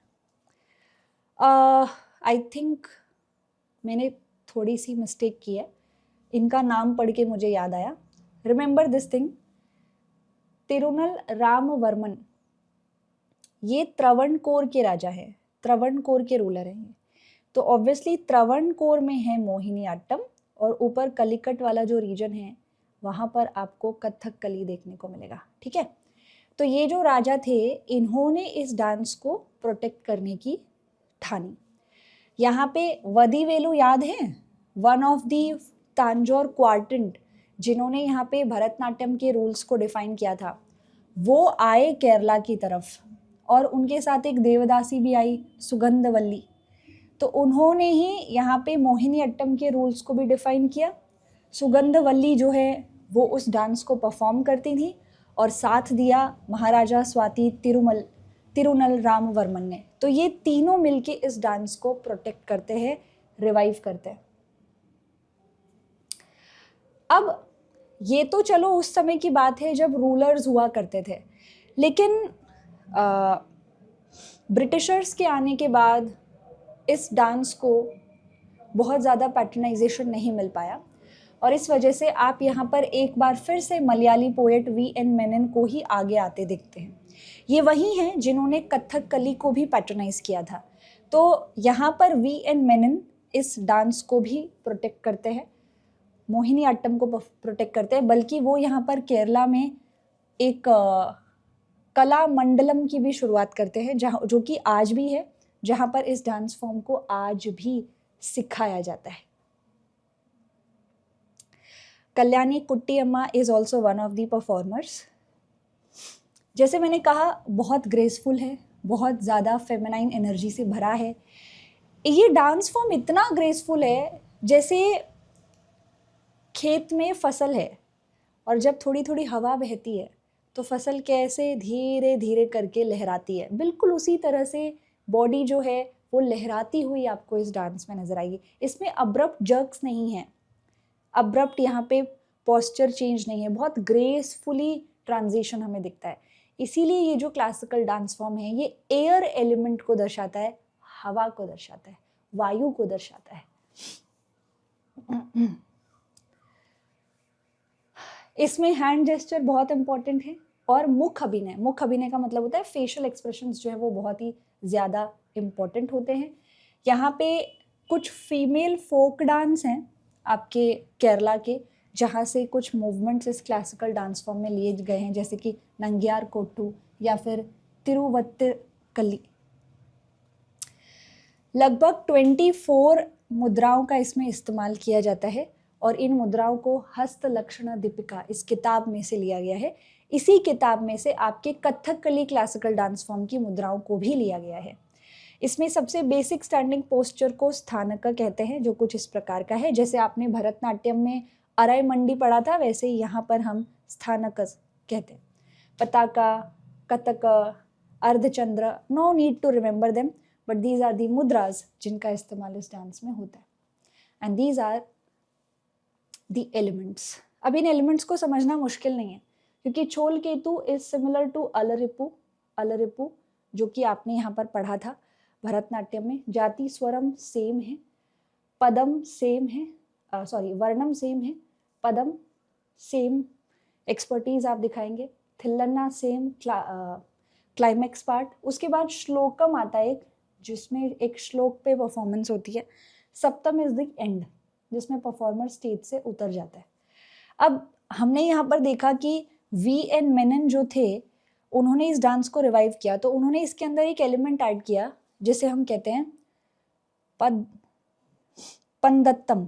आई थिंक मैंने थोड़ी सी मिस्टेक की है, इनका नाम पढ़ के मुझे याद आया। रिमेंबर दिस थिंग, तिरुनल रामवर्मन ये त्रवणकोर के राजा हैं, त्रवणकोर के रूलर हैं ये। तो ऑब्वियसली त्रवणकोर में है मोहिनी आट्टम, और ऊपर कलिकट वाला जो रीजन है वहाँ पर आपको कथकली देखने को मिलेगा। ठीक है, तो ये जो राजा थे इन्होंने इस डांस को प्रोटेक्ट करने की ठानी। यहाँ पे वदीवेलु याद है, one of the Tanjore quadrant, जिन्होंने यहाँ पे भरतनाट्यम के रूल्स को डिफाइन किया था, वो आए केरला की तरफ, और उनके साथ एक देवदासी भी आई, सुगंधवल्ली। तो उन्होंने ही यहाँ पे मोहिनी अट्टम के रूल्स को भी डिफाइन किया। सुगंधवल्ली जो है वो उस डांस को परफॉर्म करती थी, और साथ दिया महाराजा स्वाति तिरुनल रामवर्मन ने। तो ये तीनों मिलके इस डांस को प्रोटेक्ट करते हैं, रिवाइव करते हैं। अब ये तो चलो उस समय की बात है जब रूलर्स हुआ करते थे, लेकिन ब्रिटिशर्स के आने के बाद इस डांस को बहुत ज़्यादा पैट्रनाइजेशन नहीं मिल पाया, और इस वजह से आप यहाँ पर एक बार फिर से मलयाली पोएट वी.एन. मेनन को ही आगे आते दिखते हैं। ये वही हैं जिन्होंने कथकली को भी पैट्रनाइज किया था। तो यहाँ पर वी.एन. मेनन इस डांस को भी प्रोटेक्ट करते हैं, मोहिनी आट्टम को प्रोटेक्ट करते हैं, बल्कि वो यहाँ पर केरला में एक कला मंडलम की भी शुरुआत करते हैं, जहाँ जो कि आज भी है, जहाँ पर इस डांस फॉर्म को आज भी सिखाया जाता है। कल्याणी कुट्टी अम्मा is also one of the performers. जैसे मैंने कहा बहुत ग्रेसफुल है, बहुत ज़्यादा फेमिनाइन एनर्जी से भरा है। ये डांस फॉर्म इतना ग्रेसफुल है जैसे खेत में फसल है और जब थोड़ी थोड़ी हवा बहती है तो फसल कैसे धीरे धीरे करके लहराती है, बिल्कुल उसी तरह से बॉडी जो है वो लहराती हुई आपको इस डांस में नजर आएगी। इसमें अब्रप्ट जर्क्स नहीं है, अब्रप्ट यहाँ पे पोस्चर चेंज नहीं है, बहुत ग्रेसफुली ट्रांजिशन हमें दिखता है। इसीलिए ये जो क्लासिकल डांस फॉर्म है ये एयर एलिमेंट को दर्शाता है, हवा को दर्शाता है, वायु को दर्शाता है। इसमें हैंड जेस्चर बहुत इंपॉर्टेंट है, और मुख अभिनय का मतलब होता है फेशियल एक्सप्रेशंस जो है वो बहुत ही ज़्यादा इम्पॉर्टेंट होते हैं। यहाँ पे कुछ फीमेल फोक डांस हैं आपके केरला के, जहाँ से कुछ मूवमेंट्स इस क्लासिकल डांस फॉर्म में लिए गए हैं, जैसे कि नंग्यार कोट्टू या फिर तिरुवत्तिकली। लगभग 24 मुद्राओं का इसमें इस्तेमाल किया जाता है और इन मुद्राओं को हस्तलक्षण दीपिका इस किताब में से लिया गया है। इसी किताब में से आपके कथकली क्लासिकल डांस फॉर्म की मुद्राओं को भी लिया गया है। इसमें सबसे बेसिक स्टैंडिंग पोस्चर को स्थानक कहते हैं, जो कुछ इस प्रकार का है। जैसे आपने भरतनाट्यम में अराय मंडी पढ़ा था, वैसे ही यहाँ पर हम स्थानक कहते हैं। पताका, कथक, अर्धचंद्र, no need to remember them, but these are the mudras जिनका इस्तेमाल इस डांस में होता है। And these are the elements. अब इन एलिमेंट्स को समझना मुश्किल नहीं है, क्योंकि छोल केतु इज सिमिलर टू अलरिपु, अलरिपु जो कि आपने यहाँ पर पढ़ा था भरतनाट्यम में। जाति स्वरम सेम है, पदम सेम है, वर्णम सेम है, पदम सेम, एक्सपर्टीज आप दिखाएंगे, थिल्लन्ना सेम, क्लाइमैक्स पार्ट। उसके बाद श्लोकम आता है एक, जिसमें एक श्लोक पे परफॉर्मेंस होती है। सप्तम इज द एंड, जिसमें परफॉर्मर स्टेज से उतर जाता है। अब हमने यहाँ पर देखा कि V.N. मेनन जो थे, उन्होंने इस डांस को रिवाइव किया, तो उन्होंने इसके अंदर एक एलिमेंट ऐड किया जिसे हम कहते हैं पंदत्तम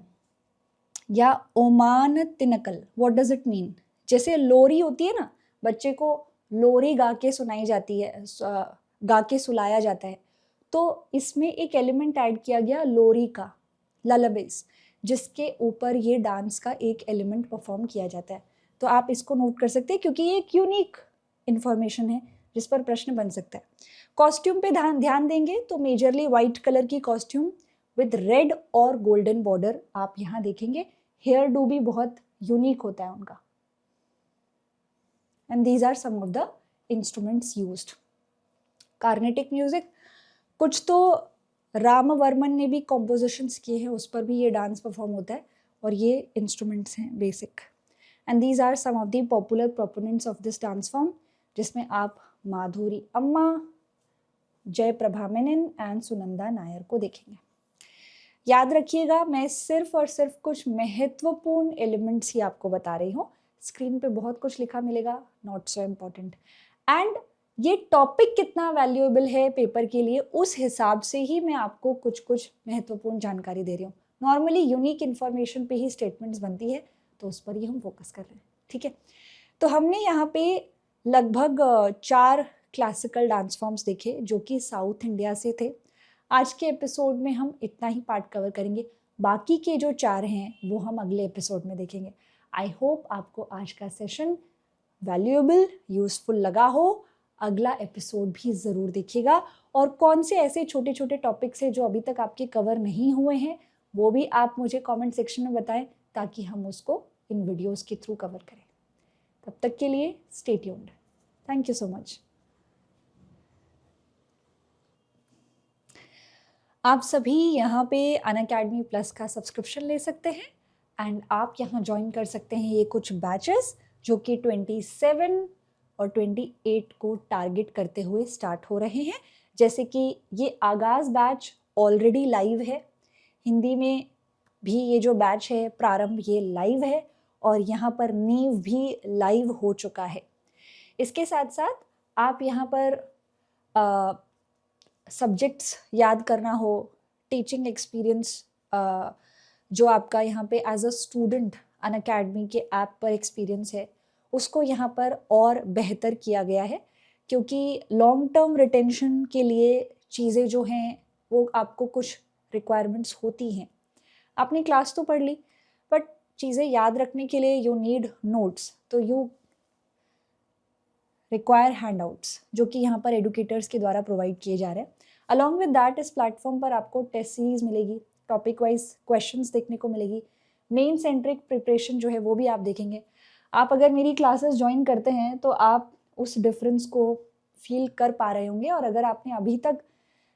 या ओमान तिनकल। What does it mean? जैसे लोरी होती है ना, बच्चे को लोरी गा के सुनाई जाती है, गा के सुलाया जाता है, तो इसमें एक एलिमेंट ऐड किया गया लोरी का, ललबेस, जिसके ऊपर ये डांस का एक एलिमेंट परफॉर्म किया जाता है। तो आप इसको नोट कर सकते हैं, क्योंकि ये एक यूनिक इंफॉर्मेशन है जिस पर प्रश्न बन सकता है। कॉस्ट्यूम पे ध्यान देंगे तो मेजरली वाइट कलर की कॉस्ट्यूम विद रेड और गोल्डन बॉर्डर आप यहाँ देखेंगे। हेयर डू भी बहुत यूनिक होता है उनका। And these are some of the instruments used. Carnatic music, कुछ तो रामवर्मन ने भी कॉम्पोजिशंस किए हैं, उस पर भी ये डांस परफॉर्म होता है, और ये इंस्ट्रूमेंट्स हैं basic. And these are some of the popular proponents of this dance form, जिसमें आप माधुरी अम्मा, जयप्रभा मेनन एंड सुनंदा नायर को देखेंगे। याद रखिएगा, मैं सिर्फ और सिर्फ कुछ महत्वपूर्ण एलिमेंट्स ही आपको बता रही हूँ। स्क्रीन पे बहुत कुछ लिखा मिलेगा, नॉट सो इम्पॉर्टेंट। एंड ये टॉपिक कितना वैल्यूएबल है पेपर के लिए, उस हिसाब से ही मैं आपको कुछ कुछ महत्वपूर्ण जानकारी दे रही हूँ। नॉर्मली यूनिक इन्फॉर्मेशन पे ही स्टेटमेंट्स बनती है, तो उस पर ही हम फोकस कर रहे हैं, ठीक है। तो हमने यहाँ पे लगभग 4 क्लासिकल डांस फॉर्म्स देखे जो कि साउथ इंडिया से थे। आज के एपिसोड में हम इतना ही पार्ट कवर करेंगे, बाकी के जो 4 हैं वो हम अगले एपिसोड में देखेंगे। आई होप आपको आज का सेशन वैल्यूएबल, यूजफुल लगा हो। अगला एपिसोड भी ज़रूर देखिएगा, और कौन से ऐसे छोटे छोटे टॉपिक्स हैं जो अभी तक आपके कवर नहीं हुए हैं वो भी आप मुझे कमेंट सेक्शन में बताएं, ताकि हम उसको इन वीडियोस के थ्रू कवर करें। तब तक के लिए stay tuned. Thank you so much. आप सभी यहाँ पे अनअकैडमी प्लस का सब्सक्रिप्शन ले सकते हैं, एंड आप यहाँ ज्वाइन कर सकते हैं ये कुछ बैचेस जो कि 27 और 28 को टारगेट करते हुए स्टार्ट हो रहे हैं। जैसे कि ये आगाज़ बैच ऑलरेडी लाइव है, हिंदी में भी ये जो बैच है प्रारंभ, ये लाइव है, और यहाँ पर नींव भी लाइव हो चुका है। इसके साथ साथ आप यहाँ पर सब्जेक्ट्स याद करना हो, टीचिंग एक्सपीरियंस जो आपका यहाँ पे एज अ स्टूडेंट अनअकैडमी के ऐप पर एक्सपीरियंस है, उसको यहाँ पर और बेहतर किया गया है, क्योंकि लॉन्ग टर्म रिटेंशन के लिए चीज़ें जो हैं वो आपको कुछ रिक्वायरमेंट्स होती हैं। आपने क्लास तो पढ़ ली, बट चीज़ें याद रखने के लिए यू नीड नोट्स, तो यू रिक्वायर हैंडआउट्स, जो कि यहाँ पर एडुकेटर्स के द्वारा प्रोवाइड किए जा रहे हैं। अलॉन्ग विद दैट इस प्लेटफॉर्म पर आपको टेस्ट सीरीज मिलेगी, टॉपिक वाइज क्वेश्चंस देखने को मिलेगी, मेन सेंट्रिक प्रिपरेशन जो है वो भी आप देखेंगे। आप अगर मेरी क्लासेस ज्वाइन करते हैं तो आप उस डिफरेंस को फील कर पा रहे होंगे, और अगर आपने अभी तक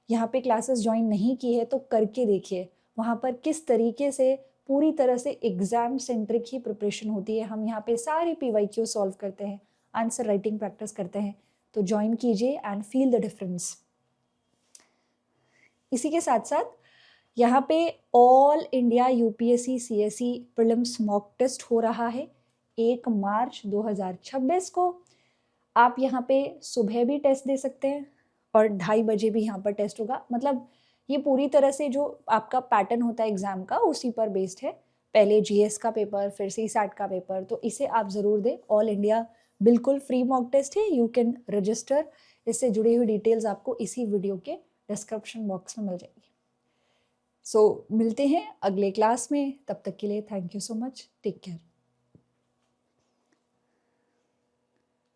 यहाँ पे क्लासेस ज्वाइन नहीं की है तो करके देखिए, वहाँ पर किस तरीके से पूरी तरह से एग्जाम सेंट्रिक ही प्रिपरेशन होती है। हम यहाँ पे सारी PYQ सॉल्व करते हैं, आंसर राइटिंग प्रैक्टिस करते हैं, तो ज्वाइन कीजिए एंड फील द डिफरेंस। इसी के साथ साथ यहाँ पे all India UPSC CSE prelims mock test हो रहा है 1 मार्च 2026 को। आप यहाँ पे सुबह भी टेस्ट दे सकते हैं और 2:30 बजे भी यहाँ पर टेस्ट होगा। मतलब ये पूरी तरह से जो आपका पैटर्न होता है एग्जाम का उसी पर बेस्ड है। पहले जीएस का पेपर, फिर सीसैट का पेपर, तो इसे आप ज़रूर दें। ऑल इंडिया बिल्कुल फ्री मॉक टेस्ट है, यू कैन रजिस्टर। इससे जुड़ी हुई डिटेल्स आपको इसी वीडियो के डिस्क्रिप्शन बॉक्स में मिल जाएगी। सो मिलते हैं अगले क्लास में, तब तक के लिए thank you so much, take care.